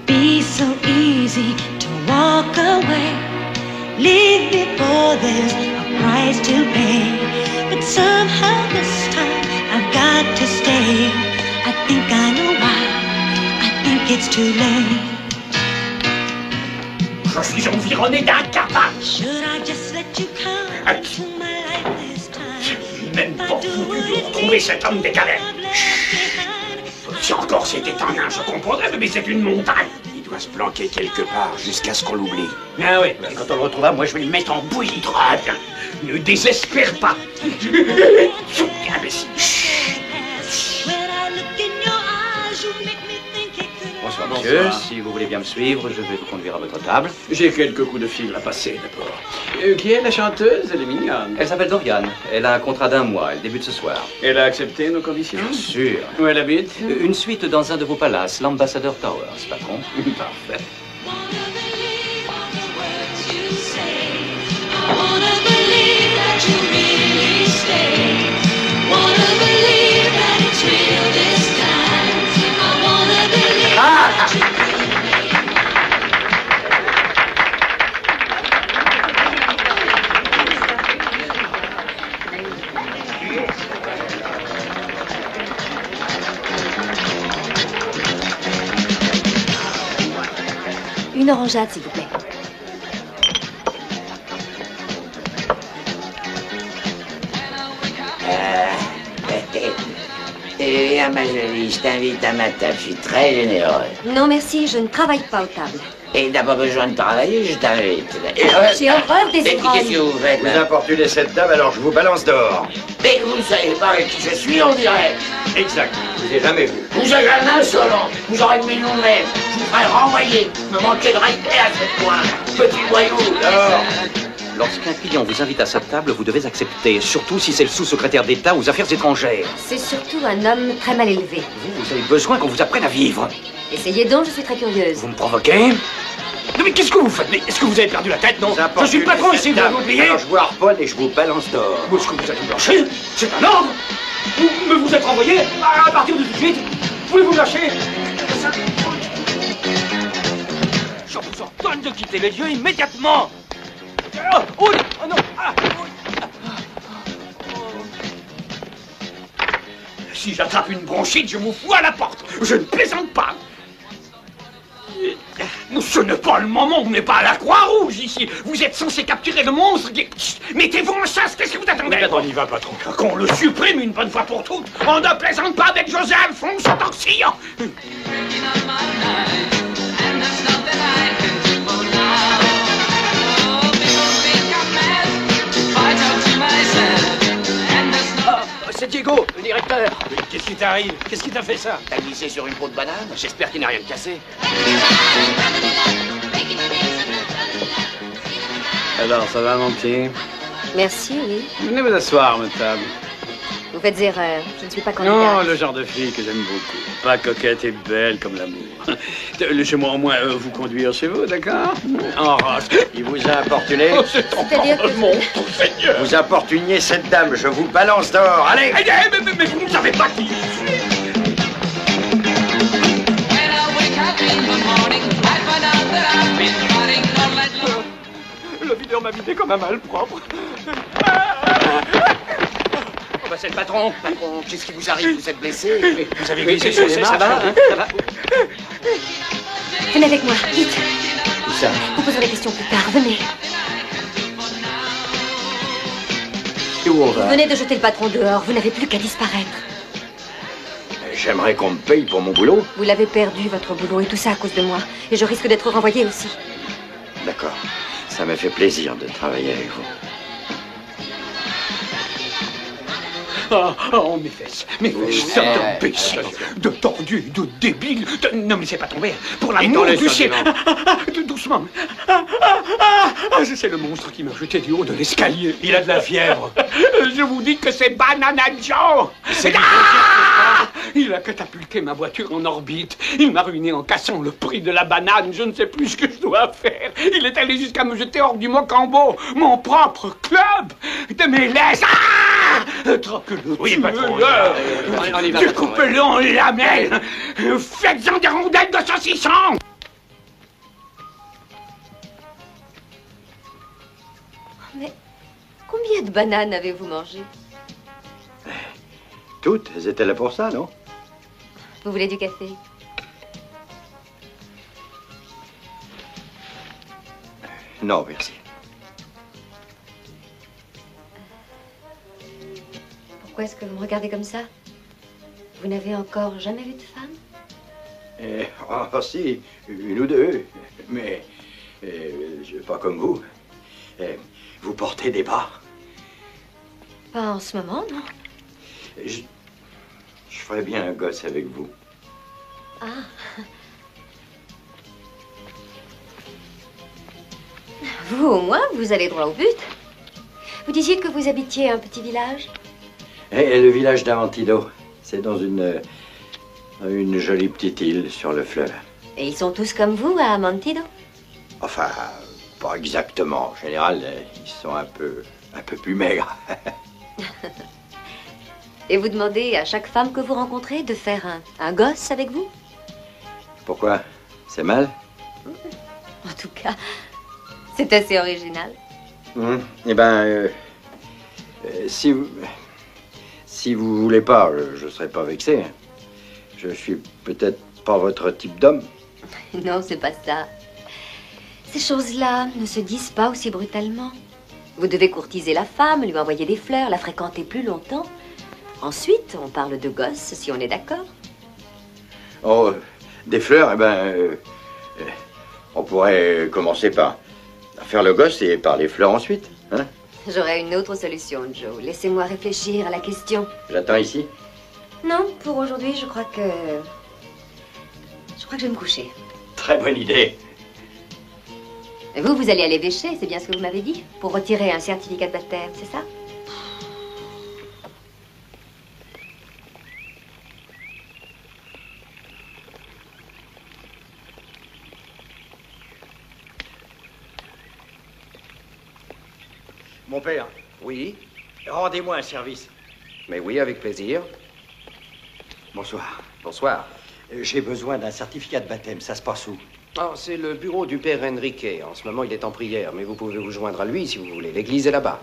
Be so easy to walk away, leave before there's a price to pay. But somehow this time I've got to stay. I think I know why. I think it's too late. Je suis environné d'incapables. Should I just let you come into my life this time? Même pas foutu de retrouver cet homme décalé. Si encore c'était un nain, je comprendrais, mais c'est une montagne. Il doit se planquer quelque part jusqu'à ce qu'on l'oublie. Ah oui, quand on le retrouvera, moi je vais le mettre en bouillie. Très bien. Ne désespère pas. Imbécile. Bonsoir, monsieur. Si vous voulez bien me suivre, je vais vous conduire à votre table. J'ai quelques coups de fil à passer, d'abord. Qui est la chanteuse? Elle est mignonne. Elle s'appelle Dorian. Elle a un contrat d'1 mois. Elle débute ce soir. Elle a accepté nos conditions? Bien sûr. Où elle habite? Une suite dans un de vos palaces, l'Ambassador Towers, patron. Parfait. Une orangeade, s'il vous plaît. Viens, ma jolie, je t'invite à ma table, je suis très généreux. Non, merci, je ne travaille pas aux tables. Et t'as pas besoin de travailler, je t'invite. J'ai horreur des Mais ivrognes. qu'est-ce que vous faites? Vous importunez cette dame, alors je vous balance dehors. Mais vous ne savez pas qui je suis, on dirait. Exact. Je vous ai jamais vu. Vous êtes un insolent. Vous aurez mis nous-mêmes. Je vous ferai renvoyer. Me manquez de respect à ce point. Petit voyou. Dehors. Lorsqu'un client vous invite à sa table, vous devez accepter, surtout si c'est le sous-secrétaire d'État aux Affaires étrangères. C'est surtout un homme très mal élevé. Vous avez besoin qu'on vous apprenne à vivre. Essayez donc, je suis très curieuse. Vous me provoquez? Non, mais qu'est-ce que vous faites? Est-ce que vous avez perdu la tête, non? Je suis le patron ici, vous avez oublié? Alors je vous harponne et je vous balance dehors. Où est-ce que vous allez me lâcher? C'est un ordre? Mais vous êtes renvoyé à partir de tout de suite. Pouvez-vous me lâcher? Je vous ordonne de quitter les lieux immédiatement. Oh non! Si j'attrape une bronchite, je vous fous à la porte. Je ne plaisante pas. Ce n'est pas le moment, vous n'êtes pas à la Croix-Rouge ici. Vous êtes censé capturer le monstre qui... Mettez-vous en chasse, qu'est-ce que vous attendez? On y va, patron. Qu'on le supprime une bonne fois pour toutes. On ne plaisante pas avec José Alphonse Torsillo. C'est Diego, le directeur. Mais qu'est-ce qui t'arrive? Qu'est-ce qui t'a fait ça? T'as glissé sur une peau de banane? J'espère qu'il n'a rien de cassé. Alors, ça va, mon petit? Merci, oui. Venez vous asseoir, ma table. Vous faites erreur. Je ne suis pas candidate. Non, le genre de fille que j'aime beaucoup. Pas coquette et belle comme l'amour. Laissez-moi au moins vous conduire chez vous, d'accord? En race. Il vous a importuné? C'est-à-dire que... Mon Seigneur! Vous importuniez cette dame, je vous balance dehors. Allez! Mais vous ne savez pas qui je suis! Le videur m'a vidé comme un malpropre. Oh, bah, c'est le patron. Patron, qu'est-ce qui vous arrive? Vous êtes blessé? Vous avez glissé sur les Ça va, hein? Ça va? Venez avec moi, vite. Où ça? Vous poserez des questions plus tard, venez. Et où on va? Vous venez de jeter le patron dehors, vous n'avez plus qu'à disparaître. J'aimerais qu'on me paye pour mon boulot. Vous l'avez perdu, votre boulot, et tout ça à cause de moi. Et je risque d'être renvoyé aussi. D'accord. Ça m'a fait plaisir de travailler avec vous. Oh, mes fesses, c'est d'imbécile, de tordu, de débile. Non, mais c'est pas tombé. Pour l'amour du ciel. Doucement. C'est le monstre qui m'a jeté du haut de l'escalier. Il a de la fièvre. Je vous dis que c'est Banana Joe. Il a catapulté ma voiture en orbite. Il m'a ruiné en cassant le prix de la banane. Je ne sais plus ce que je dois faire. Il est allé jusqu'à me jeter hors du Mocambo, mon propre club. De mes laisses. Troque-le. Oui, patron. On y va. Découpez-le en lamelles. Faites-en des rondelles de saucisson. Mais combien de bananes avez-vous mangé? Toutes, elles étaient là pour ça, non? Vous voulez du café? Non, merci. Pourquoi est-ce que vous me regardez comme ça? Vous n'avez encore jamais vu de femme? Si, une ou deux. Mais pas comme vous. Vous portez des bas. Pas en ce moment, non? Je ferais bien un gosse avec vous. Ah. Vous, au moins, vous allez droit au but. Vous disiez que vous habitiez un petit village? Et le village d'Amantido, c'est dans une jolie petite île sur le fleuve. Et ils sont tous comme vous à Amantido? Enfin, pas exactement. En général, ils sont un peu plus maigres. Et vous demandez à chaque femme que vous rencontrez de faire un gosse avec vous? Pourquoi? C'est mal? En tout cas, c'est assez original. Eh ben, si vous voulez pas, je ne serai pas vexé. Je suis peut-être pas votre type d'homme. Non, c'est pas ça. Ces choses-là ne se disent pas aussi brutalement. Vous devez courtiser la femme, lui envoyer des fleurs, la fréquenter plus longtemps. Ensuite, on parle de gosse, si on est d'accord. Oh, des fleurs, eh ben, on pourrait commencer par faire le gosse et par les fleurs ensuite, hein? J'aurais une autre solution, Joe. Laissez-moi réfléchir à la question. J'attends ici. Non, pour aujourd'hui, je crois que je vais me coucher. Très bonne idée. Et vous allez à l'évêché, c'est bien ce que vous m'avez dit? Pour retirer un certificat de baptême, c'est ça? Mon père. Oui? Rendez-moi un service. Mais oui, avec plaisir. Bonsoir. Bonsoir. J'ai besoin d'un certificat de baptême. Ça se passe où? Oh, c'est le bureau du père Enrique. En ce moment, il est en prière, mais vous pouvez vous joindre à lui si vous voulez. L'église est là-bas.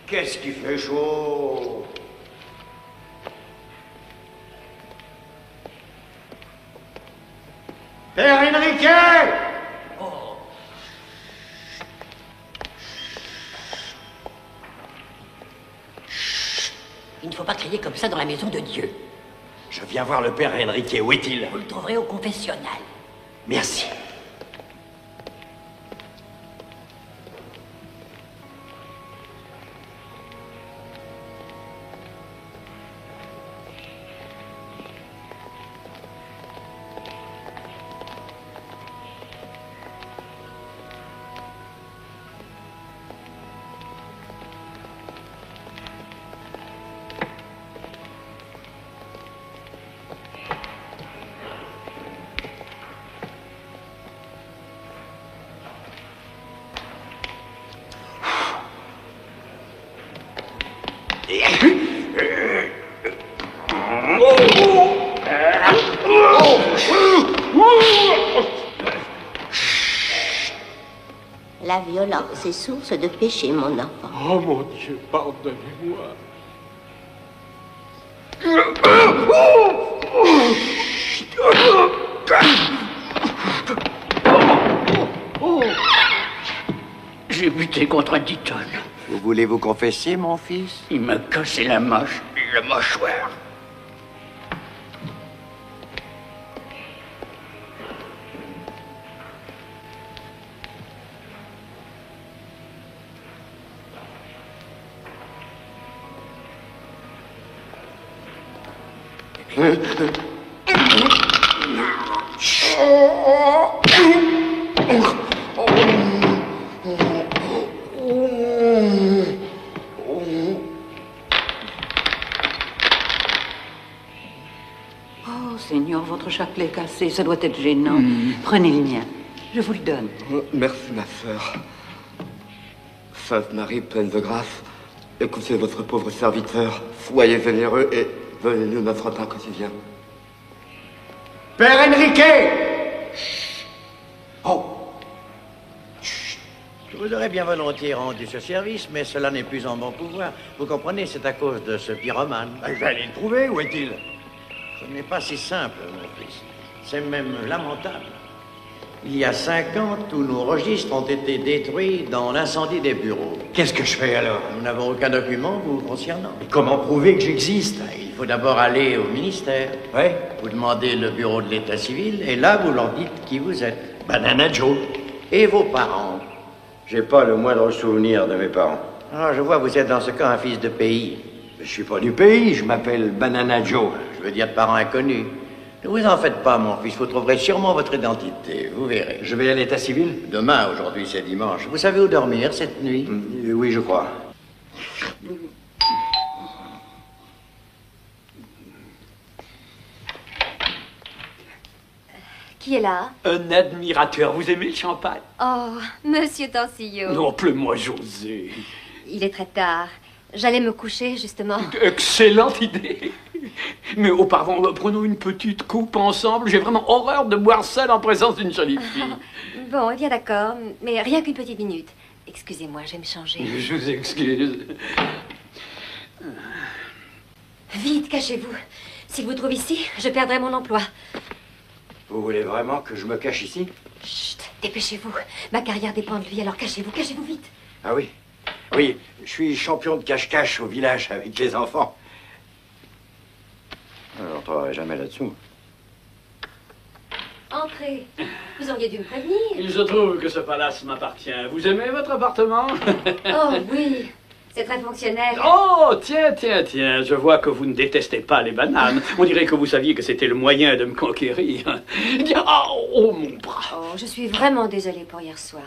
Qu'est-ce qui fait chaud? Père Enrique! Il ne faut pas crier comme ça dans la maison de Dieu. Je viens voir le père Enrique. Où est-il? Vous le trouverez au confessionnal. Merci. La violence est source de péché, mon enfant. Oh mon Dieu, pardonnez-moi. J'ai buté contre un Ditton. Vous voulez vous confesser, mon fils? Il m'a cassé la mâchoire. Oh, Seigneur, votre chapelet cassé, ça doit être gênant. Prenez le mien. Je vous le donne. Oh, merci, ma sœur. Sainte Marie, pleine de grâce, écoutez votre pauvre serviteur. Soyez généreux et venez-nous notre pain quotidien. Père Enrique! Oh! Je vous aurais bien volontiers rendu ce service, mais cela n'est plus en mon pouvoir. Vous comprenez, c'est à cause de ce pyromane. Je vais aller le trouver, où est-il? Ce n'est pas si simple, mon fils. C'est même lamentable. Il y a 5 ans, tous nos registres ont été détruits dans l'incendie des bureaux. Qu'est-ce que je fais alors? Nous n'avons aucun document vous concernant. Et comment prouver que j'existe? Il faut d'abord aller au ministère. Ouais. Vous demandez le bureau de l'état civil et là, vous leur dites qui vous êtes. Banana Joe. Et vos parents? J'ai pas le moindre souvenir de mes parents. Ah, je vois, vous êtes dans ce cas un fils de pays. Mais je suis pas du pays, je m'appelle Banana Joe. Je veux dire de parents inconnus. Ne vous en faites pas, mon fils, vous trouverez sûrement votre identité, vous verrez. Je vais à l'état civil? Demain, aujourd'hui c'est dimanche. Vous savez où dormir cette nuit? Oui, je crois. Qui est là? Un admirateur. Vous aimez le champagne? Oh, Monsieur Torsillo. Non, appelez-moi José. Il est très tard. J'allais me coucher, justement. Excellente idée. Mais auparavant, prenons une petite coupe ensemble. J'ai vraiment horreur de boire seul en présence d'une jolie fille. Bon, eh bien d'accord, mais rien qu'une petite minute. Excusez-moi, je vais me changer. Je vous excuse. Vite, cachez-vous. S'il vous trouve ici, je perdrai mon emploi. Vous voulez vraiment que je me cache ici? Chut, dépêchez-vous. Ma carrière dépend de lui, alors cachez-vous vite. Ah oui? Oui, je suis champion de cache-cache au village avec les enfants. Je n'entrerai jamais là-dessous. Entrez. Vous auriez dû me prévenir. Il se trouve que ce palace m'appartient. Vous aimez votre appartement? Oh oui, c'est très fonctionnel. Oh, tiens. Je vois que vous ne détestez pas les bananes. On dirait que vous saviez que c'était le moyen de me conquérir. Oh, mon bras. Oh, je suis vraiment désolée pour hier soir.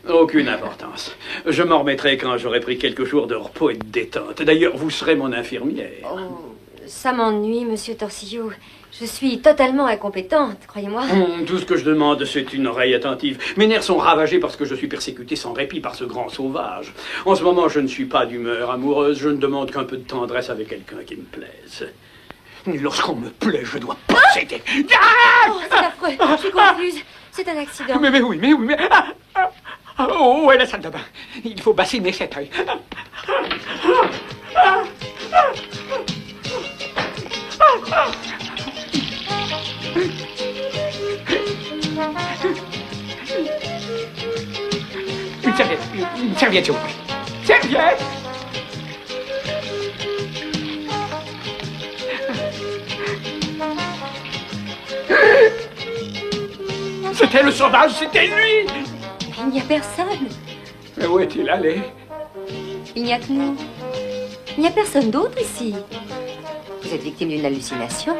Aucune importance. Je m'en remettrai quand j'aurai pris quelques jours de repos et de détente. D'ailleurs, vous serez mon infirmière. Oh, ça m'ennuie, Monsieur Torsillo. Je suis totalement incompétente, croyez-moi. Tout ce que je demande, c'est une oreille attentive. Mes nerfs sont ravagés parce que je suis persécuté sans répit par ce grand sauvage. En ce moment, je ne suis pas d'humeur amoureuse. Je ne demande qu'un peu de tendresse avec quelqu'un qui me plaise. Lorsqu'on me plaît, je dois posséder. Oh, c'est affreux. Je suis confuse. C'est un accident. Mais oui. Oh, où est la salle de bain? Il faut bassiner cet œil. Une serviette, s'il vous plaît. Serviette! C'était le sauvage, c'était lui! Il n'y a personne. Mais où est-il allé? Il n'y a que nous. Il n'y a personne d'autre ici. Vous êtes victime d'une hallucination?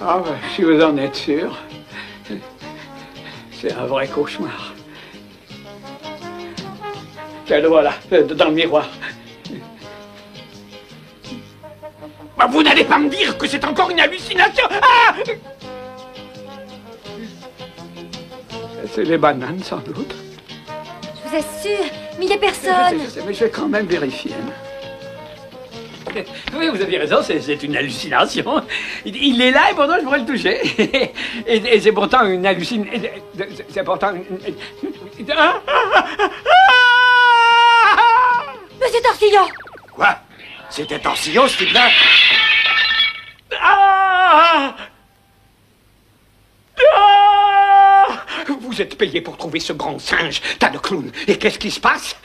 Ah, si vous en êtes sûr. C'est un vrai cauchemar. Tiens, le voilà, dans le miroir. Bah, vous n'allez pas me dire que c'est encore une hallucination! Ah! C'est les bananes, sans doute. Je vous assure, mais il n'y a personne. Je sais, mais je vais quand même vérifier. Oui, vous aviez raison, c'est une hallucination. Il est là et pourtant je pourrais le toucher. Et c'est pourtant une hallucination. C'est pourtant une... Monsieur Torsillo! Quoi? C'était Torsillo, ce type-là? Vous êtes payé pour trouver ce grand singe, tas de clowns. Et qu'est-ce qui se passe?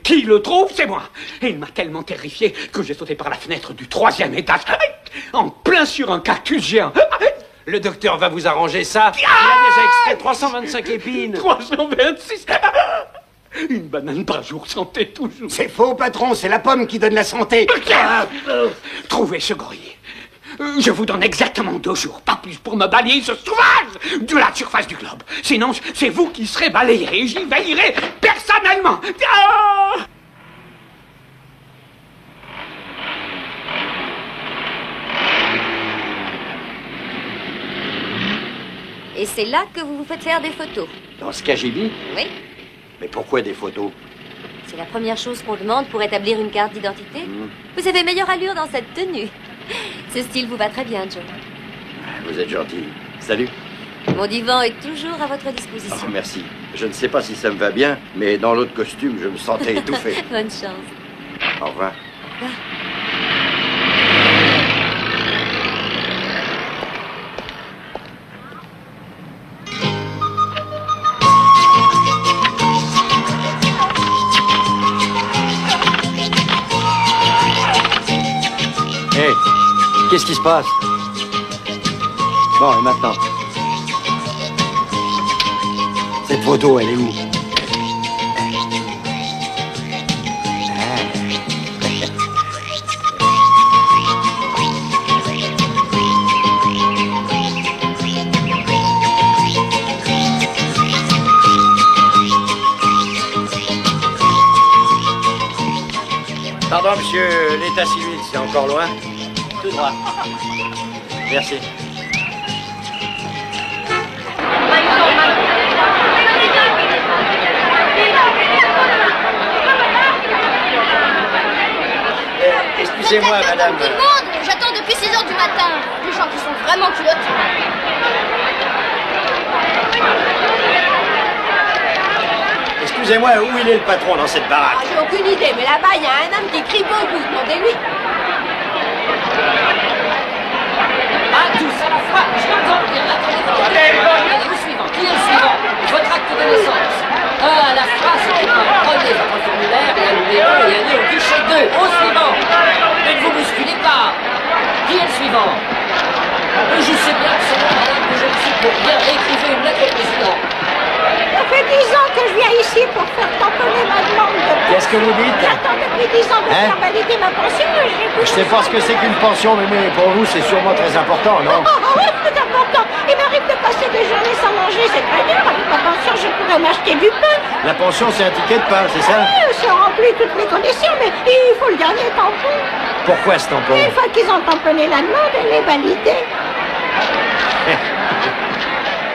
Qui le trouve? C'est moi. Et il m'a tellement terrifié que j'ai sauté par la fenêtre du 3e étage, en plein sur un cactus géant. Le docteur va vous arranger ça. Il a déjà extrait 325 épines. 326. Une banane par jour, santé toujours. C'est faux, patron, c'est la pomme qui donne la santé. Trouvez ce gorille. Je vous donne exactement 2 jours, pas plus, pour me balayer ce sauvage de la surface du globe. Sinon, c'est vous qui serez balayé et j'y veillerai personnellement. Et c'est là que vous vous faites faire des photos. Dans ce KGB? Oui. Mais pourquoi des photos? C'est la première chose qu'on demande pour établir une carte d'identité. Vous avez meilleure allure dans cette tenue. Ce style vous va très bien, Joe. Vous êtes gentil. Salut. Mon divan est toujours à votre disposition. Oh, merci. Je ne sais pas si ça me va bien, mais dans l'autre costume, je me sentais étouffé. Bonne chance. Au revoir. Au revoir. Hé, qu'est-ce qui se passe? Bon, et maintenant? Cette photo, elle est où? Pardon, monsieur, l'état civil, c'est encore loin? Tout droit. Merci. Excusez-moi, madame. Tout le monde, j'attends depuis 6 heures du matin. Les gens qui sont vraiment culottés. Excusez-moi, où il est le patron dans cette baraque? J'ai aucune idée, mais là-bas, il y a un homme qui crie beaucoup. Demandez-lui. Ah, tous à la fois, je l'entends bien. Allez, au suivant. Qui est le suivant? Votre acte de naissance. À la phrase, prenez votre formulaire et un numéro et allez au guichet 2. Au suivant. Ne vous bousculez pas. Qui est le suivant? Je sais bien que c'est moi, madame, que je ne suis pour rien. Écrivez une lettre au président. Ça fait 10 ans que je viens ici pour faire tamponner ma demande de... Qu'est-ce que vous dites? J'attends depuis 10 ans de faire valider ma pension et j'ai plus... Je sais pas ce que c'est qu'une pension, mais pour vous, c'est sûrement très important, non? Oui, c'est important. Il m'arrive de passer des journées sans manger, c'est très dur. Avec ma pension, je pourrais m'acheter du pain. La pension, c'est un ticket de pain, c'est ça? Oui, ça remplit toutes les conditions, mais il faut le dernier tampon. Pourquoi ce tampon? Une fois qu'ils ont tamponné la demande, elle est validée.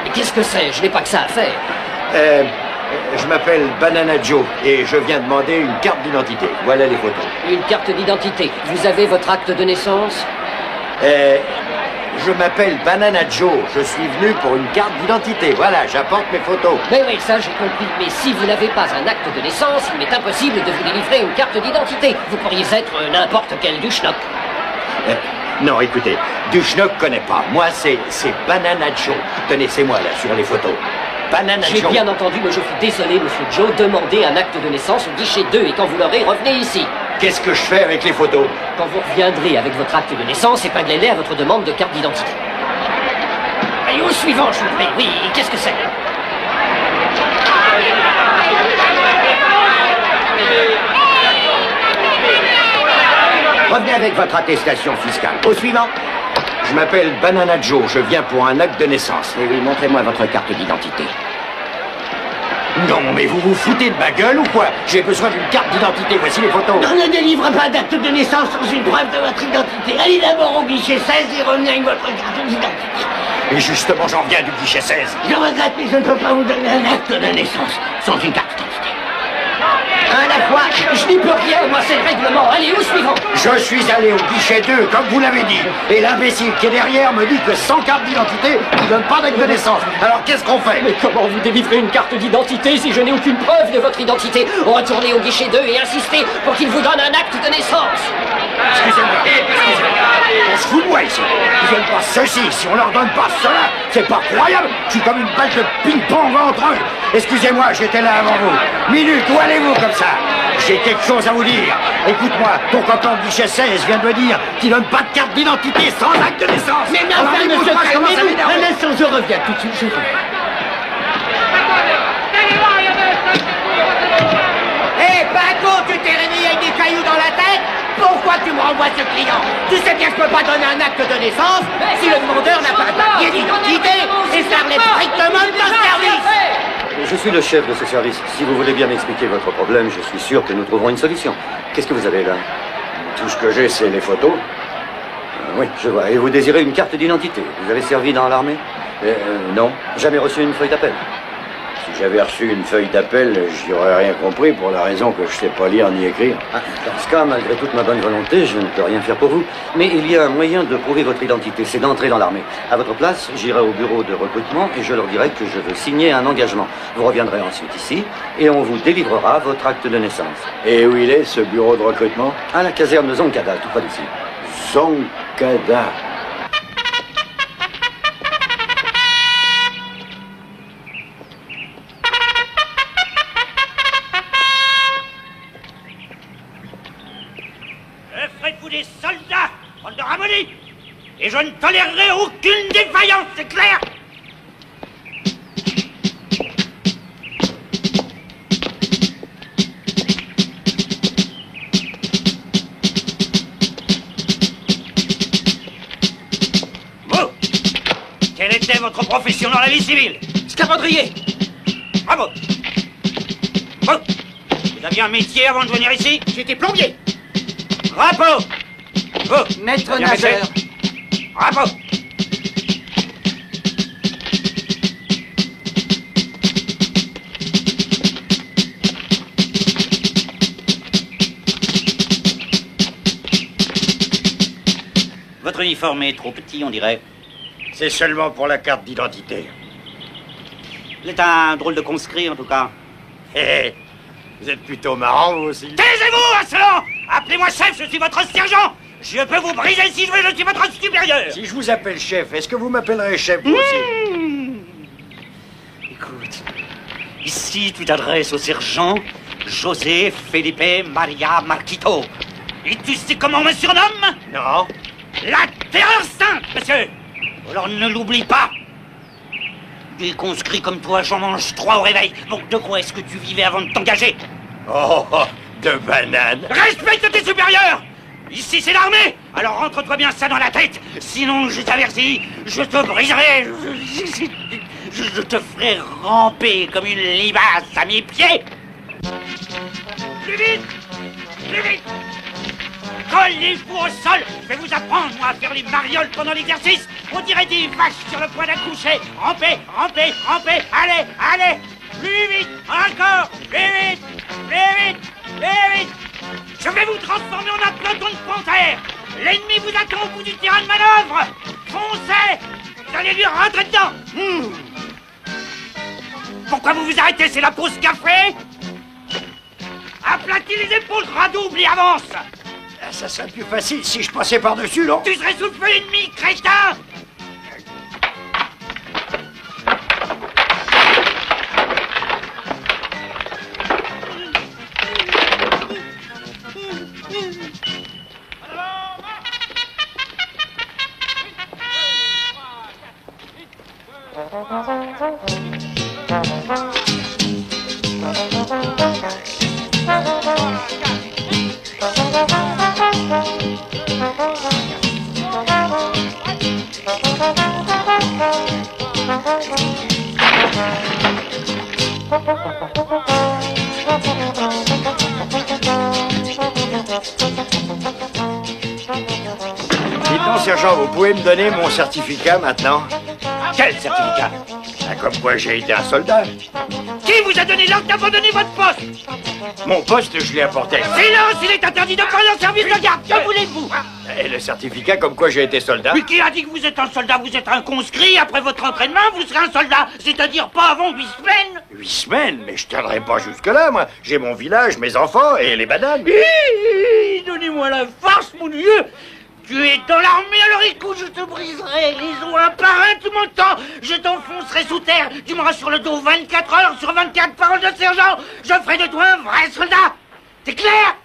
Mais qu'est-ce que c'est? Je n'ai pas que ça à faire. Je m'appelle Banana Joe et je viens demander une carte d'identité. Voilà les photos. Une carte d'identité. Vous avez votre acte de naissance? Je m'appelle Banana Joe. Je suis venu pour une carte d'identité. Voilà, j'apporte mes photos. Mais oui, ça j'ai compris. Mais si vous n'avez pas un acte de naissance, il m'est impossible de vous délivrer une carte d'identité. Vous pourriez être n'importe quel Duschnock. Non, écoutez, Duschnock connaît pas. Moi, c'est Banana Joe. Tenez, c'est moi là, sur les photos. Banana J'ai Joe. bien entendu, mais je suis désolé, monsieur Joe. Demandez un acte de naissance au guichet 2 et quand vous l'aurez, revenez ici. Qu'est-ce que je fais avec les photos? Quand vous reviendrez avec votre acte de naissance, épinglez-les à votre demande de carte d'identité. Allez, au suivant, je vous prie. Oui, qu'est-ce que c'est? Revenez avec votre attestation fiscale. Au suivant. Je m'appelle Banana Joe. Je viens pour un acte de naissance. Et oui, montrez-moi votre carte d'identité. Non, mais vous vous foutez de ma gueule ou quoi? J'ai besoin d'une carte d'identité. Voici les photos. On ne délivre pas d'acte de naissance sans une preuve de votre identité. Allez d'abord au guichet 16 et revenez avec votre carte d'identité. Et justement, j'en viens du guichet 16. Je regrette, mais je ne peux pas vous donner un acte de naissance sans une carte d'identité. À la fois, je n'y peux rien, moi c'est le règlement. Allez, au suivant. Je suis allé au guichet 2, comme vous l'avez dit. Et l'imbécile qui est derrière me dit que sans carte d'identité, il ne donne pas d'acte de naissance. Alors qu'est-ce qu'on fait? Mais comment vous délivrez une carte d'identité si je n'ai aucune preuve de votre identité? Retournez au guichet 2 et insistez pour qu'il vous donne un acte de naissance. Excusez-moi, on se fout de moi ici. Ils n'aiment pas ceci, si on leur donne pas cela, c'est pas croyable. Je suis comme une balle de ping-pong entre eux. Excusez-moi, j'étais là avant vous. Minute, où allez-vous comme ça? J'ai quelque chose à vous dire. Écoute-moi, ton copain du guichet 16 vient de me dire qu'il donne pas de carte d'identité sans acte de naissance. Mais alors, enfin, monsieur, calmez-vous. un instant, je reviens tout de suite, je reviens. Hé, Paco, tu t'es réveillé avec des cailloux dans la tête? Pourquoi tu me renvoies ce client? Tu sais bien que je peux pas donner un acte de naissance si le demandeur n'a pas de papier d'identité et ça relève strictement de ton service. Je suis le chef de ce service. Si vous voulez bien m'expliquer votre problème, je suis sûr que nous trouverons une solution. Qu'est-ce que vous avez là? Tout ce que j'ai, c'est les photos. Oui, je vois. Et vous désirez une carte d'identité. Vous avez servi dans l'armée? Non, jamais reçu une feuille d'appel. Si j'avais reçu une feuille d'appel, j'y aurais rien compris pour la raison que je sais pas lire ni écrire. Dans ce cas, malgré toute ma bonne volonté, je ne peux rien faire pour vous. Mais il y a un moyen de prouver votre identité, c'est d'entrer dans l'armée. À votre place, j'irai au bureau de recrutement et je leur dirai que je veux signer un engagement. Vous reviendrez ensuite ici et on vous délivrera votre acte de naissance. Et où il est, ce bureau de recrutement? À la caserne de Zonkada, tout près d'ici. Zonkada. Faites-vous des soldats? bande de ramollis. Et je ne tolérerai aucune défaillance, c'est clair? Vous, quelle était votre profession dans la vie civile? Scaphandrier. Bravo. Vous, vous aviez un métier avant de venir ici? J'étais plombier. Bravo. Vous, Maître bien nageur. métier? Bravo. Votre uniforme est trop petit, on dirait. C'est seulement pour la carte d'identité. Vous êtes un drôle de conscrit, en tout cas. Hé, vous êtes plutôt marrant, vous aussi. Taisez-vous, insolent! Appelez-moi chef, je suis votre sergent! Je peux vous briser si je veux, je suis votre supérieur! Si je vous appelle chef, est-ce que vous m'appellerez chef, vous aussi? Écoute, ici tu t'adresses au sergent José Felipe Maria Marquito. Et tu sais comment on me surnomme? Non. La terreur sainte, monsieur! Alors ne l'oublie pas! Des conscrits comme toi, j'en mange 3 au réveil. Donc de quoi est-ce que tu vivais avant de t'engager? Oh, de bananes. Respecte tes supérieurs! Ici c'est l'armée! Alors rentre-toi bien ça dans la tête! Sinon je t'avertis, je te briserai! Je te ferai ramper comme une limace à mes pieds! Plus vite! Plus vite! Collez-vous au sol! Je vais vous apprendre, moi, à faire les marioles pendant l'exercice! On dirait des vaches sur le point d'accoucher! Rampez, rampez, rampez! Allez, allez! Plus vite! Encore! Plus vite! Plus vite! Plus vite! Je vais vous transformer en un peloton de panthères! L'ennemi vous attend au bout du terrain de manœuvre! Foncez! Vous allez lui rentrer dedans! Pourquoi vous vous arrêtez? C'est la pause café? Aplatis les épaules, bras double et avance! Ça serait plus facile si je passais par-dessus, non? Tu serais sous le feu ennemi, crétin! Dites-donc, sergent, vous pouvez me donner mon certificat maintenant? Quel certificat? Comme quoi j'ai été un soldat. Qui vous a donné l'ordre d'abandonner votre poste? Mon poste, je l'ai apporté. Silence, il est interdit de parler en service de garde. Que voulez-vous? Et le certificat comme quoi j'ai été soldat? Mais qui a dit que vous êtes un soldat? Vous êtes un conscrit. Après votre entraînement, vous serez un soldat. C'est-à-dire pas avant 8 semaines. 8 semaines? Mais je tiendrai pas jusque-là, moi. J'ai mon village, mes enfants et les bananes. Donnez-moi la farce, mon Dieu! Tu es dans l'armée, alors écoute, je te briserai les os un par un, tu m'entends? Je t'enfoncerai sous terre, tu m'auras sur le dos 24 heures sur 24, parole de sergent! Je ferai de toi un vrai soldat! C'est clair?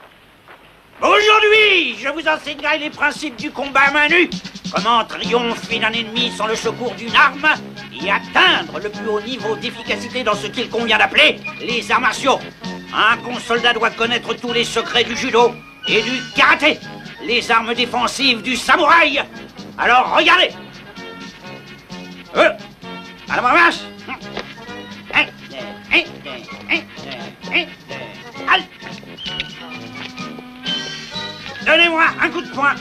Aujourd'hui, je vous enseignerai les principes du combat à main nue. Comment triompher d'un ennemi sans le secours d'une arme et atteindre le plus haut niveau d'efficacité dans ce qu'il convient d'appeler les arts martiaux. Un bon soldat doit connaître tous les secrets du judo et du karaté. Les armes défensives du samouraï. Alors regardez. À la marche. Halt. Donnez-moi un coup de poing.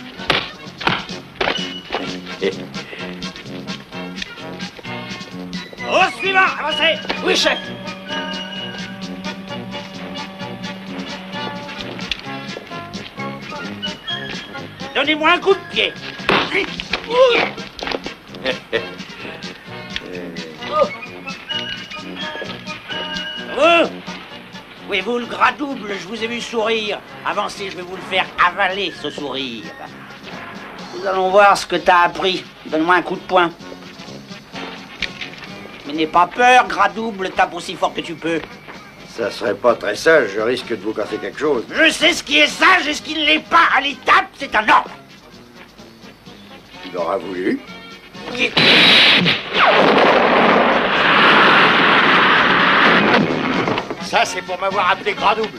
Au suivant, avancez. Oui, chef. Donnez-moi un coup de pied. Oui, vous, le gras double, je vous ai vu sourire. Avancez, je vais vous le faire avaler, ce sourire. Nous allons voir ce que t'as appris. Donne-moi un coup de poing. Mais n'aie pas peur, gras double, tape aussi fort que tu peux. Ça serait pas très sage, je risque de vous casser quelque chose. Je sais ce qui est sage et ce qui ne l'est pas. Allez, tape, c'est un ordre. Il aura voulu. Ça, c'est pour m'avoir appelé gras double.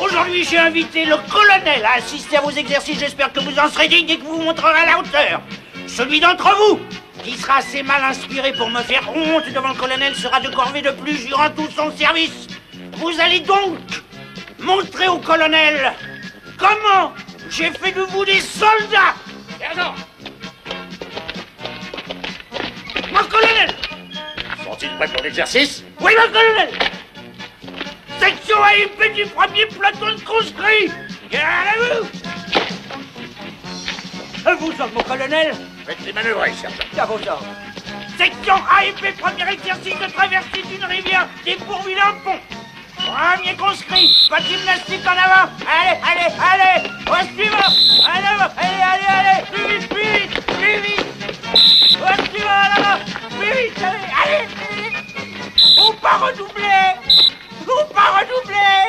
Aujourd'hui, j'ai invité le colonel à assister à vos exercices. J'espère que vous en serez digne et que vous vous montrerez à la hauteur. Celui d'entre vous qui sera assez mal inspiré pour me faire honte devant le colonel sera de corvée de plus durant tout son service. Vous allez donc montrer au colonel comment j'ai fait de vous des soldats. Sergent. Mon colonel. Sont-ils prêts pour l'exercice? Oui, mon colonel. Section AIP du premier plateau de conscrits. Gardez-vous. À vos ordres, mon colonel. Faites les manœuvrer, sergent. À vos ordres. Section AIP, premier exercice de traversée d'une rivière dépourvue d'un pont. Premier conscrit, pas de gymnastique en avant. Allez, allez, allez. Au suivant. En avant. Allez, allez, allez. Plus vite, plus vite, plus vite. Au suivant, en avant. Plus vite, allez, allez, plus vite. Ou pas redoubler. Ou pas redoubler.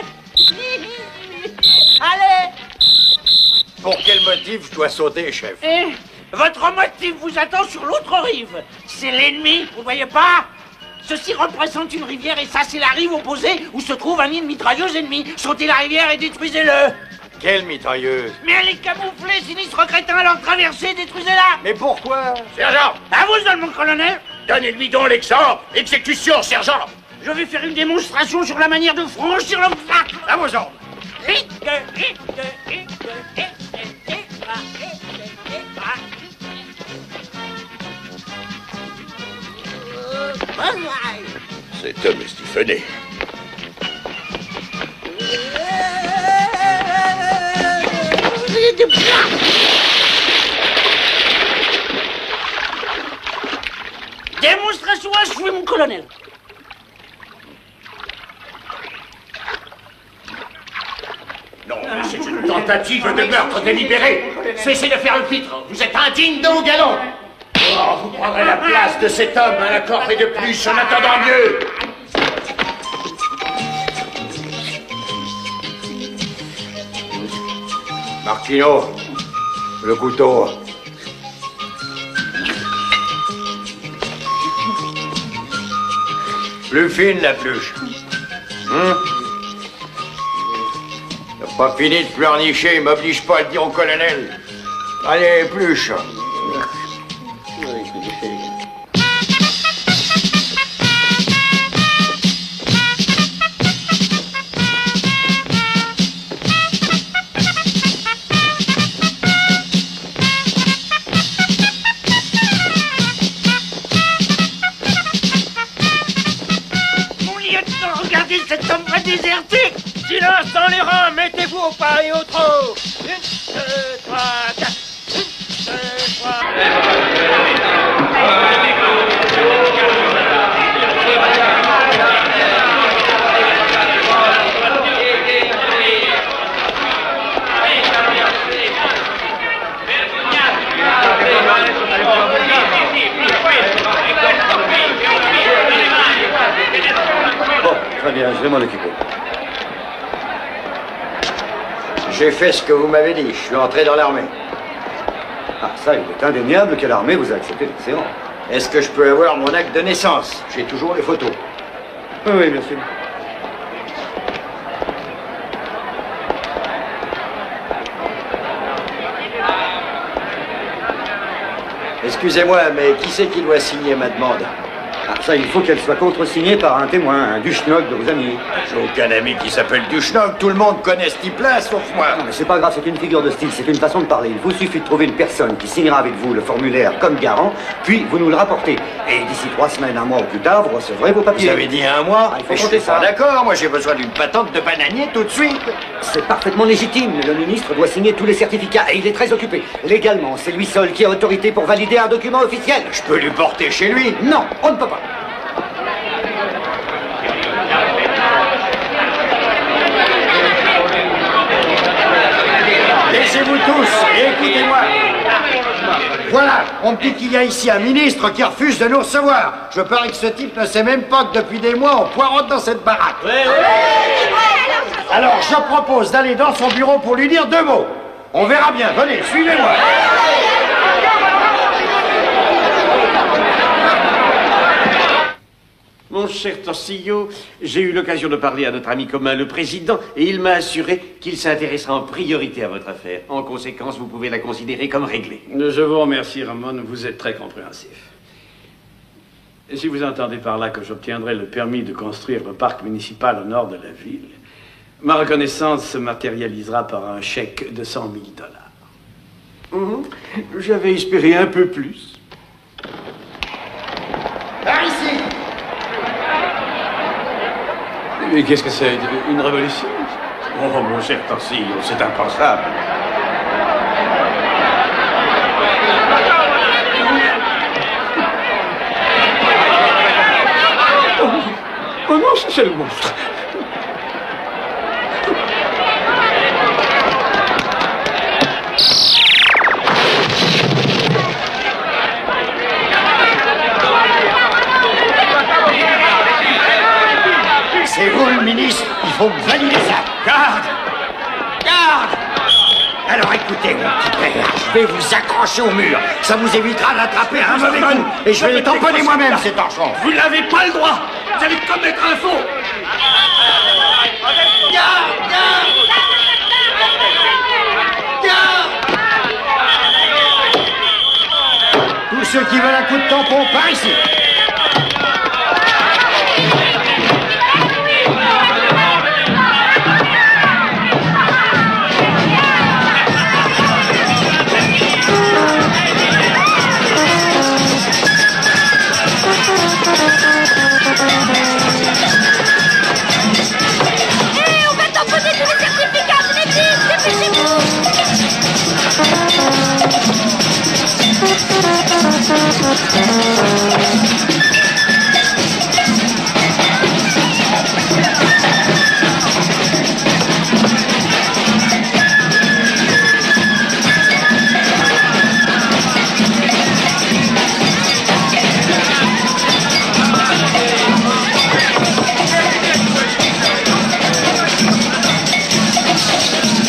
Allez. Pour quel motif je dois sauter, chef? Votre motif vous attend sur l'autre rive. C'est l'ennemi, vous voyez pas? Ceci représente une rivière et ça, c'est la rive opposée où se trouve un nid de mitrailleuse ennemie. Sautez la rivière et détruisez-le. Quelle mitrailleuse? Mais elle est camouflée, sinistre crétin, alors traversez, détruisez-la. Mais pourquoi? Sergent. À vous seul, mon colonel. Donnez-lui donc l'exemple. Exécution, sergent. Je vais faire une démonstration sur la manière de franchir l'obstacle. À vos ordres. Cet homme est stiffonné. Démonstration achevée, mon colonel. Non, mais c'est une tentative de meurtre délibéré. Cessez de faire le pitre. Vous êtes indigne de vos galons. Oh, vous prendrez la place de cet homme à la corvée de plus en attendant mieux. Marquino, le couteau. Plus fine la pluche. T'as pas fini de pleurnicher, m'oblige pas à le dire au colonel. Allez, pluche. Cet homme va déserter. Silence dans les rangs, mettez-vous au pas et au trot. 1, 2, 3, 4. 1, 2, 3. Bon, très bien, je vais m'en occuper. J'ai fait ce que vous m'avez dit, je suis entré dans l'armée. Ah, ça, il est indéniable que l'armée vous a accepté l'excellent. Est-ce que je peux avoir mon acte de naissance? J'ai toujours les photos. Oui, bien sûr. Excusez-moi, mais qui c'est qui doit signer ma demande? Ah, ça, il faut qu'elle soit contresignée par un témoin, un Duchenoc de vos amis. J'ai aucun ami qui s'appelle Duchenoc, tout le monde connaît ce type-là, sauf moi. Non, mais c'est pas grave, c'est une figure de style, c'est une façon de parler. Il vous suffit de trouver une personne qui signera avec vous le formulaire comme garant, puis vous nous le rapportez. Et d'ici 3 semaines, un mois ou plus tard, vous recevrez vos papiers. Vous avez dit un mois? Ah, il faut compter ça. D'accord, moi j'ai besoin d'une patente de bananier tout de suite. C'est parfaitement légitime. Le ministre doit signer tous les certificats et il est très occupé. Légalement, c'est lui seul qui a autorité pour valider un document officiel. Je peux lui porter chez lui? Non, on ne peut pas. Laissez-vous tous et écoutez-moi. Voilà, on me dit qu'il y a ici un ministre qui refuse de nous recevoir. Je parie que ce type ne sait même pas que depuis des mois on poirote dans cette baraque. Alors je propose d'aller dans son bureau pour lui dire 2 mots. On verra bien. Venez, suivez-moi. Mon cher Torsillo, j'ai eu l'occasion de parler à notre ami commun, le président, et il m'a assuré qu'il s'intéressera en priorité à votre affaire. En conséquence, vous pouvez la considérer comme réglée. Je vous remercie, Ramon, vous êtes très compréhensif. Et si vous entendez par là que j'obtiendrai le permis de construire le parc municipal au nord de la ville, ma reconnaissance se matérialisera par un chèque de $100 000. J'avais espéré un peu plus. Par ici. Et qu'est-ce que c'est? Une révolution? Oh, mon cher Torsillo, c'est impensable. Oh non, c'est le monstre. C'est vous le ministre, il faut valider ça. Garde! Garde! Alors écoutez, mon petit père, je vais vous accrocher au mur. Ça vous évitera d'attraper un mauvais coup. Et je vais les tamponner moi-même, ces torchons. Vous n'avez pas le droit. Vous allez commettre un faux. Garde! Garde! Garde! Tous ceux qui veulent un coup de tampon, par ici. On va tamponner tous les certificats, venez vite, dépêchez-vous.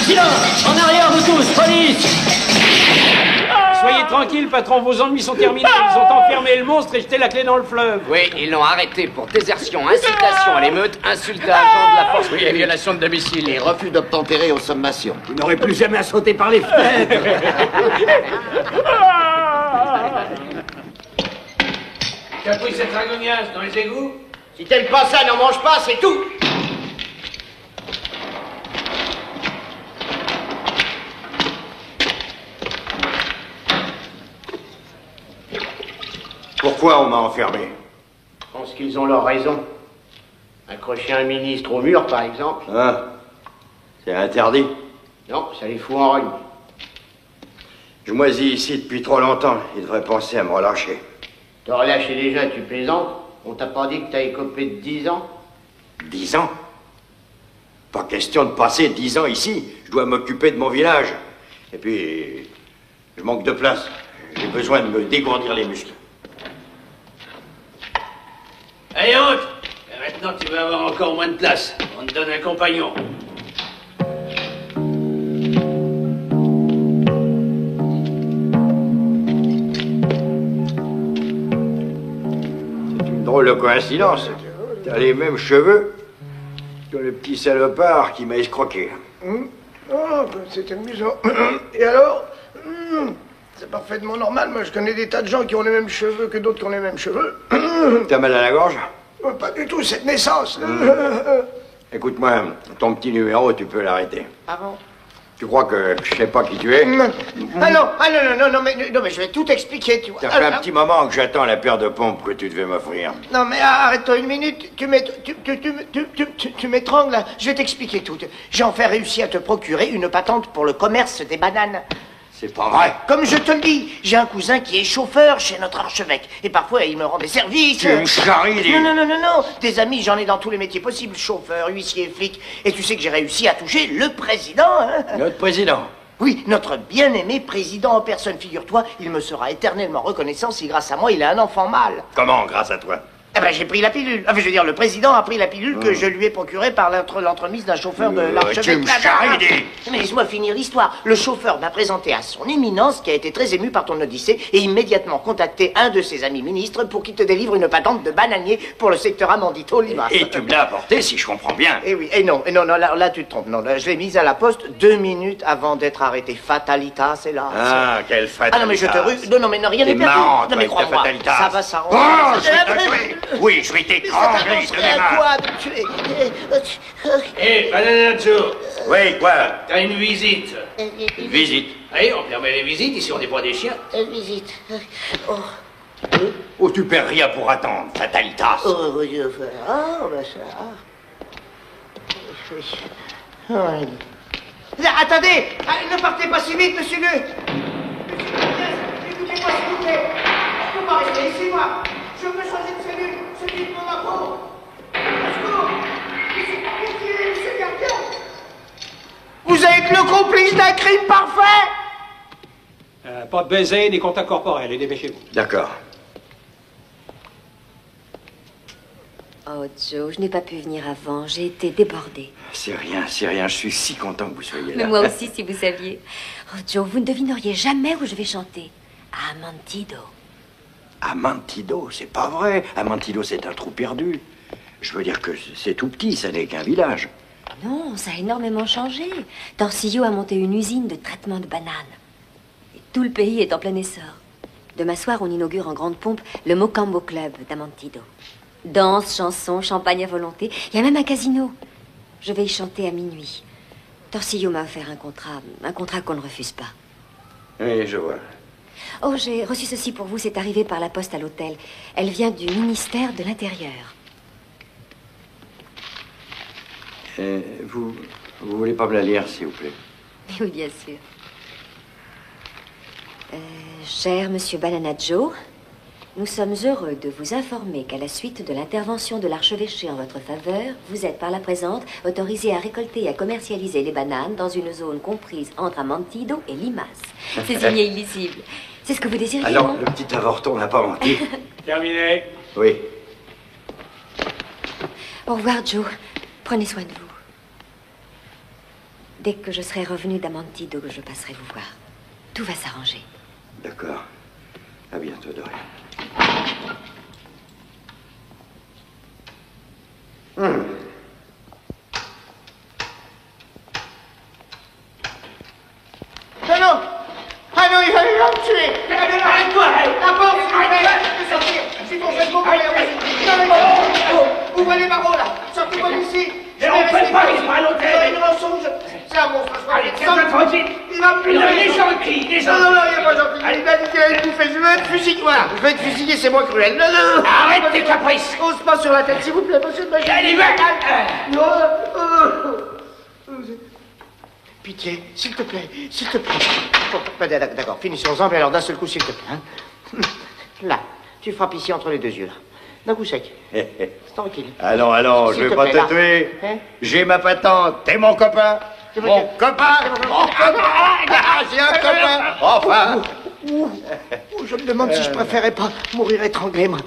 Silence! En arrière, vous tous! Police! Soyez tranquille, patron, vos ennuis sont terminés. Ils ont enfermé le monstre et jeté la clé dans le fleuve. Oui, ils l'ont arrêté pour désertion, incitation à l'émeute, insultation de la force publique et violation de domicile. Et refus d'obtempérer aux sommations. Vous n'aurez plus jamais à sauter par les fenêtres. Tu as pris cette dragognasse dans les égouts? Si t'aimes pas ça, n'en mange pas, c'est tout. Pourquoi on m'a enfermé? Je pense qu'ils ont leur raison. Accrocher un ministre au mur, par exemple. Ah, c'est interdit. Non, ça les fout en rogne. Je moisis ici depuis trop longtemps. Ils devraient penser à me relâcher. Te relâcher déjà, tu plaisantes? On t'a pas dit que t'as écopé de 10 ans? 10 ans? Pas question de passer 10 ans ici. Je dois m'occuper de mon village. Et puis, je manque de place. J'ai besoin de me dégourdir les muscles. Allez, haute! Et maintenant, tu vas avoir encore moins de place. On te donne un compagnon. C'est une drôle de coïncidence. T'as les mêmes cheveux que le petit salopard qui m'a escroqué. Oh, c'est amusant. Et alors c'est parfaitement normal. Moi, je connais des tas de gens qui ont les mêmes cheveux que d'autres qui ont les mêmes cheveux. T'as mal à la gorge? Pas du tout, cette naissance. Écoute-moi, ton petit numéro, tu peux l'arrêter. Ah bon? Tu crois que je sais pas qui tu es? Ah non, mais je vais tout expliquer, tu vois. Ça fait un petit moment que j'attends la paire de pompes que tu devais m'offrir. Non, mais arrête-toi une minute. Tu m'étrangles, là. Je vais t'expliquer tout. J'ai enfin réussi à te procurer une patente pour le commerce des bananes. C'est pas vrai. Comme je te le dis, j'ai un cousin qui est chauffeur chez notre archevêque. Et parfois, il me rend des services. Tu me charries, dis. Non. Des amis, j'en ai dans tous les métiers possibles. Chauffeur, huissier, flic. Et tu sais que j'ai réussi à toucher le président, hein. Notre président? Oui, notre bien-aimé président en personne. Figure-toi, il me sera éternellement reconnaissant si grâce à moi, il a un enfant mâle. Comment, grâce à toi? Eh ben, j'ai pris la pilule. Enfin, je veux dire, le président a pris la pilule que je lui ai procurée par l'entremise d'un chauffeur de l'archevêque. tu me charries. Mais laisse-moi finir l'histoire. Le chauffeur m'a présenté à son éminence, qui a été très ému par ton odyssée, et immédiatement contacté un de ses amis ministres pour qu'il te délivre une patente de bananier pour le secteur Amandito Limas. Et tu me l'as apporté, si je comprends bien. Eh oui, et non, là tu te trompes. Non, là, je l'ai mise à la poste 2 minutes avant d'être arrêté. Fatalitas, c'est là. Ah, quelle fatalitas. Ah non, mais je te rue. Non, mais non, rien n'est T'es perdu. marrant, Non, toi, mais avec ta crois-moi, fatalitas. ça va s'arranger. Oh, je vais te tuer. Oui, je vais t'étrangler de mes mains. Quoi de tuer Hé, Bananaggio. Oui, quoi? T'as une visite. Une visite? Oui, on permet les visites, ici on n'est pas des chiens. Visite. Oh. Oh, tu perds rien pour attendre, fatalitas. Oh, bah ça. Ouais. Là, attendez! Ne partez pas si vite, monsieur le... Écoutez-moi, s'il vous plaît. Je peux pas rester ici, moi. Je veux changer de cellule. C'est vite mon appro. Monsieur gardien. Vous êtes le complice d'un crime parfait! Pas de baiser, ni contact corporel, et dépêchez-vous. D'accord. Oh, Joe, je n'ai pas pu venir avant. J'ai été débordée. C'est rien, je suis si content que vous soyez là. Mais moi aussi, si vous saviez. Oh, Joe, vous ne devineriez jamais où je vais chanter. À Amantido. Amantido, c'est pas vrai. Amantido, c'est un trou perdu. Je veux dire que c'est tout petit, ça n'est qu'un village. Non, ça a énormément changé. Torsillo a monté une usine de traitement de bananes. Et tout le pays est en plein essor. Demain soir, on inaugure en grande pompe le Mocambo Club d'Amantido. Danse, chansons, champagne à volonté. Il y a même un casino. Je vais y chanter à minuit. Torsillo m'a offert un contrat qu'on ne refuse pas. Oui, je vois. Oh, j'ai reçu ceci pour vous. C'est arrivé par la poste à l'hôtel. Elle vient du ministère de l'Intérieur. Vous voulez pas me la lire, s'il vous plaît? Oui, bien sûr. Cher Monsieur Bananaggio, nous sommes heureux de vous informer qu'à la suite de l'intervention de l'archevêché en votre faveur, vous êtes par la présente autorisé à récolter et à commercialiser les bananes dans une zone comprise entre Amantido et Limas. C'est signé illisible. C'est ce que vous désiriez, Alors, non? le petit avorton n'a pas menti. Terminé. Oui. Au revoir, Joe. Prenez soin de vous. Dès que je serai revenu d'Amantido, je passerai vous voir. Tout va s'arranger. D'accord. À bientôt, Dorian. Non! Ah non, il va me tuer! Arrête-toi! La porte, s'il vous plaît! Sortir! C'est ton chef, mon père! Non, ouvrez les barreaux, là! Sortez-moi d'ici! Et on peut pas vivre à l'hôtel! Une rançon, c'est un monstre, Allez, tiens-toi tranquille! Il va me punir! Les gentils, les gentils! Non, il n'y a pas gentil! Il m'a dit qu'il allait me bouffer! Je vais être fusillé! Voilà, je vais être fusillé, c'est moi cruel! Non! Arrête tes caprices! Ose pas sur la tête, s'il vous plaît, monsieur de Magie! Allez, va! Pitié, s'il te plaît, s'il te plaît. D'accord, finissons-en, mais alors d'un seul coup, s'il te plaît. Hein. Là, tu frappes ici entre les deux yeux, là. D'un coup sec. Tranquille. Allons, je S'il vais te pas plaît, te là. tuer. Hein? J'ai ma patente. T'es mon copain. Mon copain. J'ai un copain. Enfin. Je me demande si je préférais pas mourir étranglé, moi.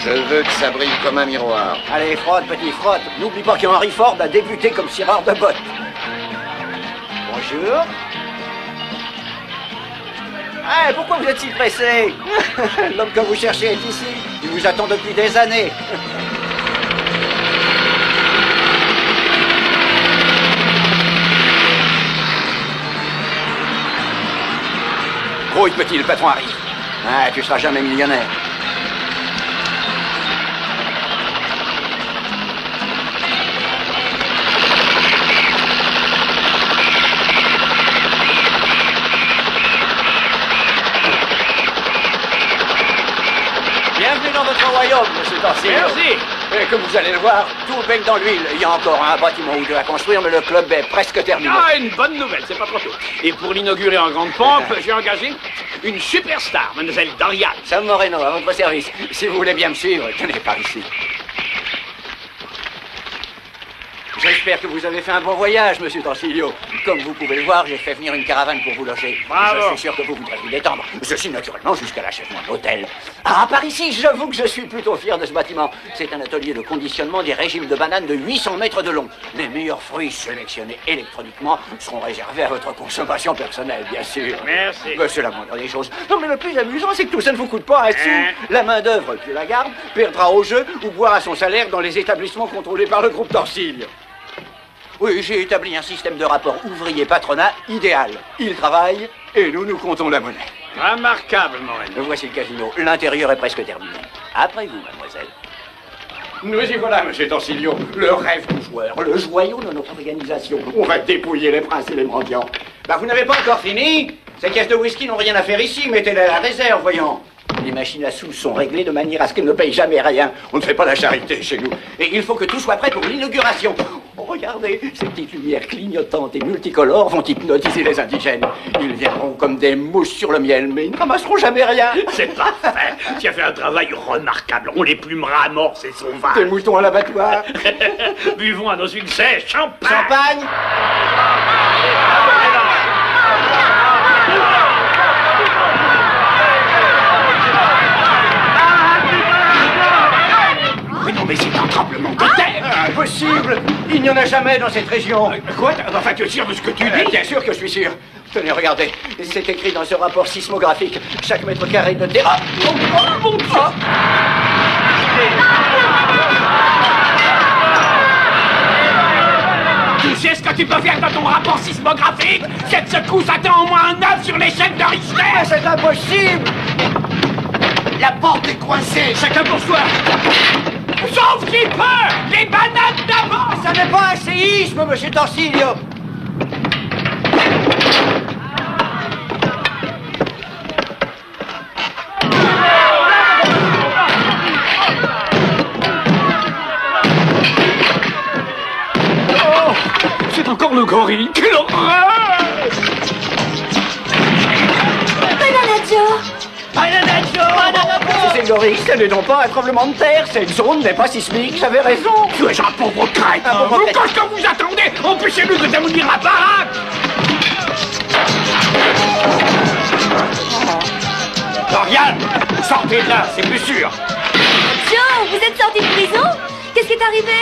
Je veux que ça brille comme un miroir. Allez, frotte, petit, frotte. N'oublie pas qu'Henry Ford a débuté comme cireur de bottes. Bonjour. Pourquoi vous êtes si pressé? L'homme que vous cherchez est ici. Il vous attend depuis des années. Grouille, petit, le patron arrive. Tu seras jamais millionnaire. Torsillo. Merci. Et comme vous allez le voir, tout baigne dans l'huile. Il y a encore un bâtiment ou deux à construire, mais le club est presque terminé. Ah, une bonne nouvelle, c'est pas trop tôt. Et pour l'inaugurer en grande pompe, j'ai engagé une superstar, mademoiselle Dorian. Sam Moreno, à votre service. Si vous voulez bien me suivre, tenez par ici. J'espère que vous avez fait un bon voyage, monsieur Torsillo. Comme vous pouvez le voir, j'ai fait venir une caravane pour vous loger. Bravo. Je suis sûr que vous voudrez vous détendre. Ceci, naturellement, jusqu'à l'achèvement de l'hôtel. Ah, par ici, j'avoue que je suis plutôt fier de ce bâtiment. C'est un atelier de conditionnement des régimes de bananes de 800 mètres de long. Les meilleurs fruits sélectionnés électroniquement seront réservés à votre consommation personnelle, bien sûr. Merci. Mais c'est la moindre des choses. Non, mais le plus amusant, c'est que tout ça ne vous coûte pas un sou. La main-d'œuvre que la garde perdra au jeu ou boira son salaire dans les établissements contrôlés par le groupe Torsillo. Oui, j'ai établi un système de rapport ouvrier-patronat idéal. Ils travaillent et nous comptons la monnaie. Remarquable, Moreno. Voici le casino. L'intérieur est presque terminé. Après vous, mademoiselle. Nous y voilà, monsieur Torsillo. Le rêve du joueur, le joyau de notre organisation. On va dépouiller les princes et les mendiants. Bah, vous n'avez pas encore fini? Ces caisses de whisky n'ont rien à faire ici. Mettez-les à la réserve, voyons. Les machines à sous sont réglées de manière à ce qu'elles ne payent jamais rien. On ne fait pas la charité chez nous. Et il faut que tout soit prêt pour l'inauguration. Oh, regardez, ces petites lumières clignotantes et multicolores vont hypnotiser les indigènes. Ils viendront comme des mousses sur le miel, mais ils ne ramasseront jamais rien. C'est parfait. Tu as fait un travail remarquable. On les plumera à mort, ces sauvages. Des moutons à l'abattoir. Buvons à nos succès. Champagne. Champagne. Mais non, mais c'est un tremblement de terre. Impossible. Il n'y en a jamais dans cette région. Quoi? Enfin, tu es sûr de ce que tu dis? Bien sûr que je suis sûr. Tenez, regardez. C'est écrit dans ce rapport sismographique. Chaque mètre carré de terrain. Oh, mon Dieu! Tu sais ce que tu peux faire dans ton rapport sismographique? Cette secousse atteint au moins un 9 sur l'échelle de Richter. Mais c'est impossible. La porte est coincée. Chacun pour soi. Sauf qui peut! Les bananes d'avant! Ça n'est pas un séisme, monsieur Torsillo. Oh! C'est encore le gorille! Quelle horreur! C'est le gorille, ce n'est donc pas un tremblement de terre, cette zone n'est pas sismique, j'avais raison. Tu es un pauvre crête! Qu'est-ce que vous attendez? Empêchez-nous de démolir la baraque! Dorian, sortez de là, c'est plus sûr. Joe, vous êtes sorti de prison? Qu'est-ce qui est arrivé?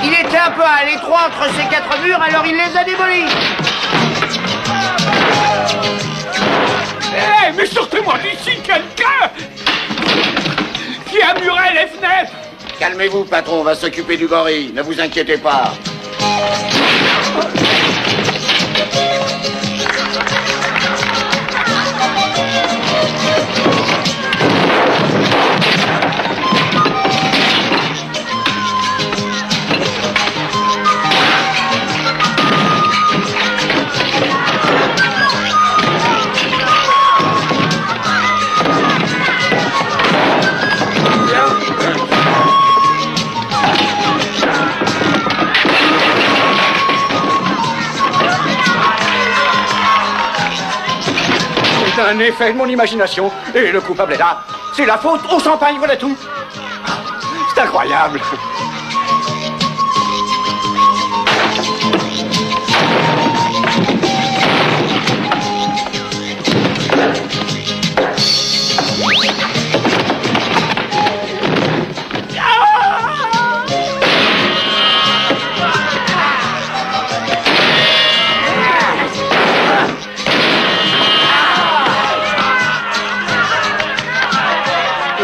Il était un peu à l'étroit entre ces quatre murs, alors il les a démolis. Hé, mais sortez-moi d'ici, quelqu'un! Qui a muré les fenêtres? Calmez-vous, patron, on va s'occuper du gorille, ne vous inquiétez pas. C'est un effet de mon imagination. Et le coupable est là. C'est la faute au champagne, voilà tout. C'est incroyable.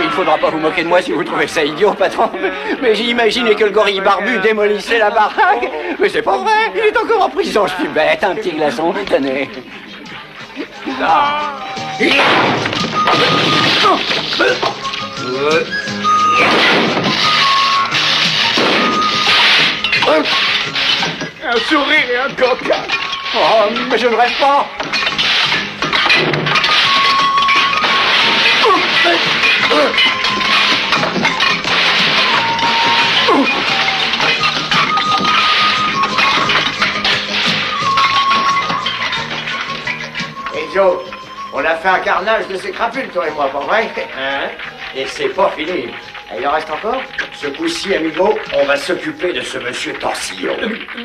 Il faudra pas vous moquer de moi si vous trouvez ça idiot, patron. Mais j'ai imaginé que le gorille barbu démolissait la baraque. Mais c'est pas vrai, il est encore en prison, je suis bête. Un petit glaçon, tenez. Un sourire et un coca. Oh, mais je ne rêve pas. Joe, on a fait un carnage de ces crapules, toi et moi, pas vrai? Hein? Et c'est pas fini. Il en reste encore? Ce coup-ci, amigo, on va s'occuper de ce monsieur Torsillo.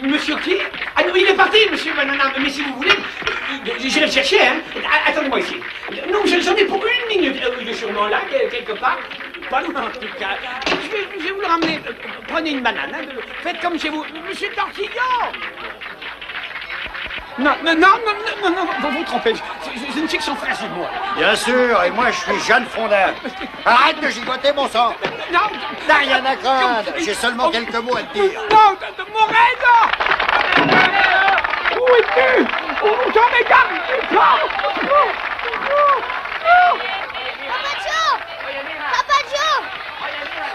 Monsieur qui? Ah non, il est parti, monsieur Banana. Mais si vous voulez, j'irai le chercher, hein. Attendez-moi ici. Non, j'en ai pour une minute. Il est sûrement là, quelque part. Pas loin, en tout cas. Je vais vous le ramener. Prenez une banane, hein. Faites comme chez vous. Monsieur Torsillo! Non, vous vous trompez. Je ne suis que son frère, c'est moi. Bien sûr, et moi je suis Jeanne Fondin. Arrête de gigoter, mon sang. Non, t'as rien à craindre. J'ai seulement quelques mots à te dire. Non, Morena! Où es-tu? Où t'en es, Papa Joe! Papa Joe!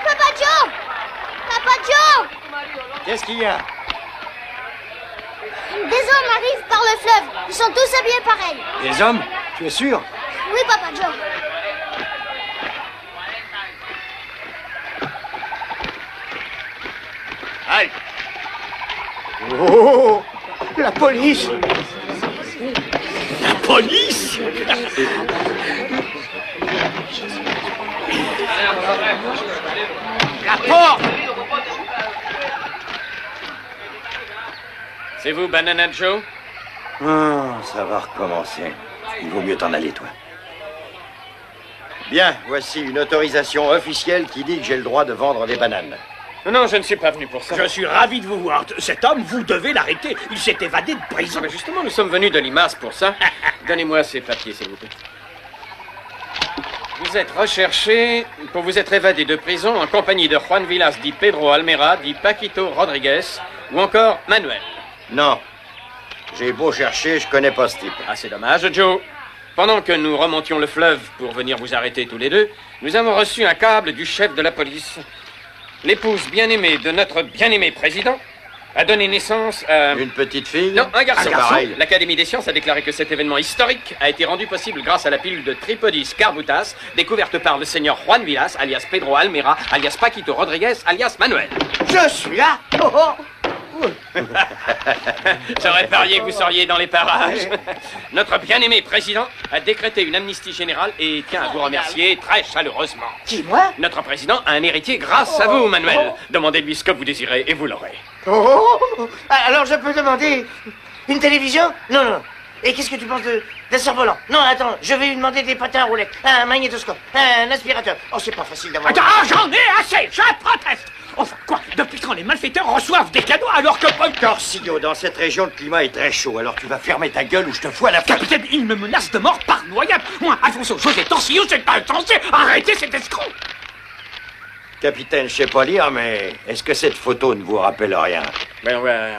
Papa Joe! Papa Joe! Qu'est-ce qu'il y a? Des hommes arrivent par le fleuve. Ils sont tous habillés pareil. Des hommes? Tu es sûr? Oui, Papa Joe. Aïe! Oh! La police! La police? La porte! C'est vous, Banana Joe? Ça va recommencer. Il vaut mieux t'en aller, toi. Bien, voici une autorisation officielle qui dit que j'ai le droit de vendre des bananes. Non, je ne suis pas venu pour ça. Je suis ravi de vous voir. Cet homme, vous devez l'arrêter. Il s'est évadé de prison. Mais justement, nous sommes venus de Limace pour ça. Donnez-moi ces papiers, s'il vous plaît. Vous êtes recherché pour vous être évadé de prison en compagnie de Juan Villas, dit Pedro Almera, dit Paquito Rodriguez, ou encore Manuel. Non. J'ai beau chercher, je connais pas ce type. Ah, c'est dommage, Joe. Pendant que nous remontions le fleuve pour venir vous arrêter tous les deux, nous avons reçu un câble du chef de la police. L'épouse bien-aimée de notre bien-aimé président a donné naissance à... Une petite fille? Non, un garçon. Pareil. L'Académie des sciences a déclaré que cet événement historique a été rendu possible grâce à la pilule de Tripodis carbutas, découverte par le seigneur Juan Villas, alias Pedro Almera, alias Paquito Rodriguez, alias Manuel. Je suis là! J'aurais parié que vous seriez dans les parages. Notre bien-aimé président a décrété une amnistie générale et tient à vous remercier très chaleureusement. Qui, moi? Notre président a un héritier grâce à vous, Manuel. Demandez-lui ce que vous désirez et vous l'aurez. Alors je peux demander une télévision? Non. Et qu'est-ce que tu penses d'un cerf-volant? Non, attends, je vais lui demander des patins à roulettes, un magnétoscope, un aspirateur. Oh, c'est pas facile d'avoir... Attends, j'en ai assez, je proteste. Enfin, quoi? Depuis quand les malfaiteurs reçoivent des cadeaux alors que... Torsillo, dans cette région, le climat est très chaud, alors tu vas fermer ta gueule ou je te fous à la face. Capitaine, il me menace de mort par noyade. Moi, Alfonso José Torsillo, c'est pas insensé. Arrêtez cet escroc. Capitaine, je sais pas lire, mais est-ce que cette photo ne vous rappelle rien? Ben ouais.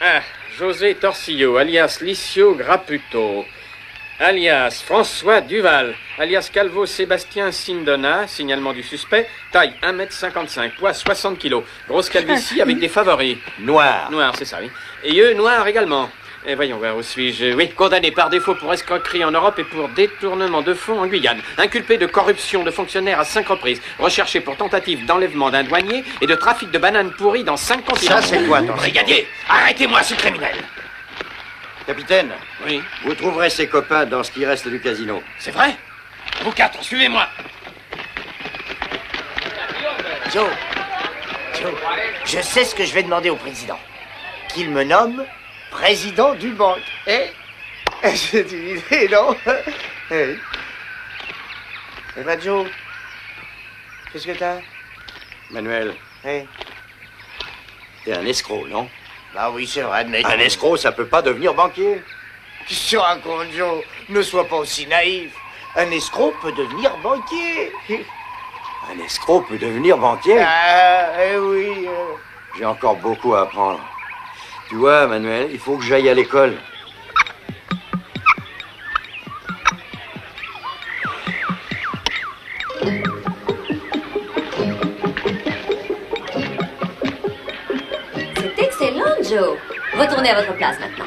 Ah, José Torsillo, alias Licio Graputo, alias François Duval, alias Calvo Sébastien Sindona, signalement du suspect, taille 1,55 m, poids 60 kg, grosse calvitie avec des favoris. Noir. Noir, c'est ça, oui. Et yeux noirs également. Et voyons voir, où suis-je? Oui, condamné par défaut pour escroquerie en Europe et pour détournement de fonds en Guyane. Inculpé de corruption de fonctionnaires à 5 reprises. Recherché pour tentative d'enlèvement d'un douanier et de trafic de bananes pourries dans 5 continents. Ça, c'est quoi, ton brigadier? Arrêtez-moi ce criminel. Capitaine. Oui. Vous trouverez ses copains dans ce qui reste du casino. C'est vrai? Vous quatre, suivez-moi. Joe, je sais ce que je vais demander au président. Qu'il me nomme président du banque. C'est une idée, non? Eh ben, Joe, qu'est-ce que t'as? Manuel. T'es un escroc, non? Bah oui, c'est vrai, mais... Un escroc, ça peut pas devenir banquier. Qu'est-ce que tu racontes, Joe? Ne sois pas aussi naïf. Un escroc peut devenir banquier. Un escroc peut devenir banquier? Oui. J'ai encore beaucoup à apprendre. Tu vois, Manuel, il faut que j'aille à l'école. C'est excellent, Joe. Retournez à votre place maintenant.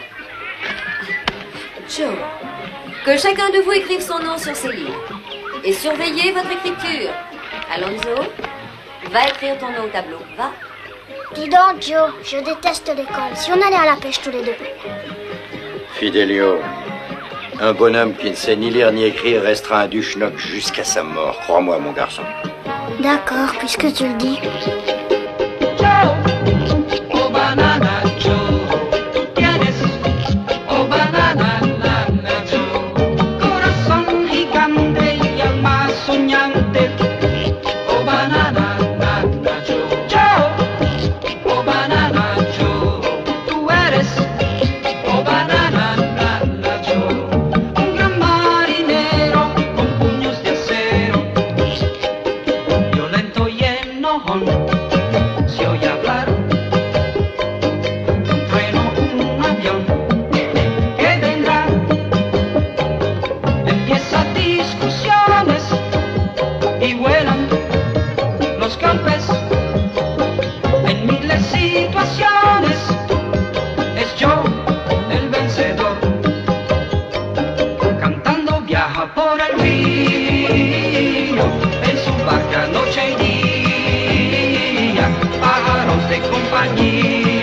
Joe, que chacun de vous écrive son nom sur ses livres. Et surveillez votre écriture. Alonso, va écrire ton nom au tableau. Va. Dis donc, Joe, je déteste l'école. Si on allait à la pêche tous les deux. Fidelio, Un bonhomme qui ne sait ni lire ni écrire restera un duschnock jusqu'à sa mort. Crois-moi, mon garçon. D'accord, puisque tu le dis. Oh banana Joe, tienes, oh banana Joe, corazón gigante y alma soñante, oh banana Joe, oh banana Joe, tú eres, oh banana Joe, un gran marinero con puños de acero, violento y enojón, se oye hablar. Y vuelan los golpes en miles de situaciones. Es Joe el vencedor, cantando viaja por el río en su barca noche y día, pájaros de compañía.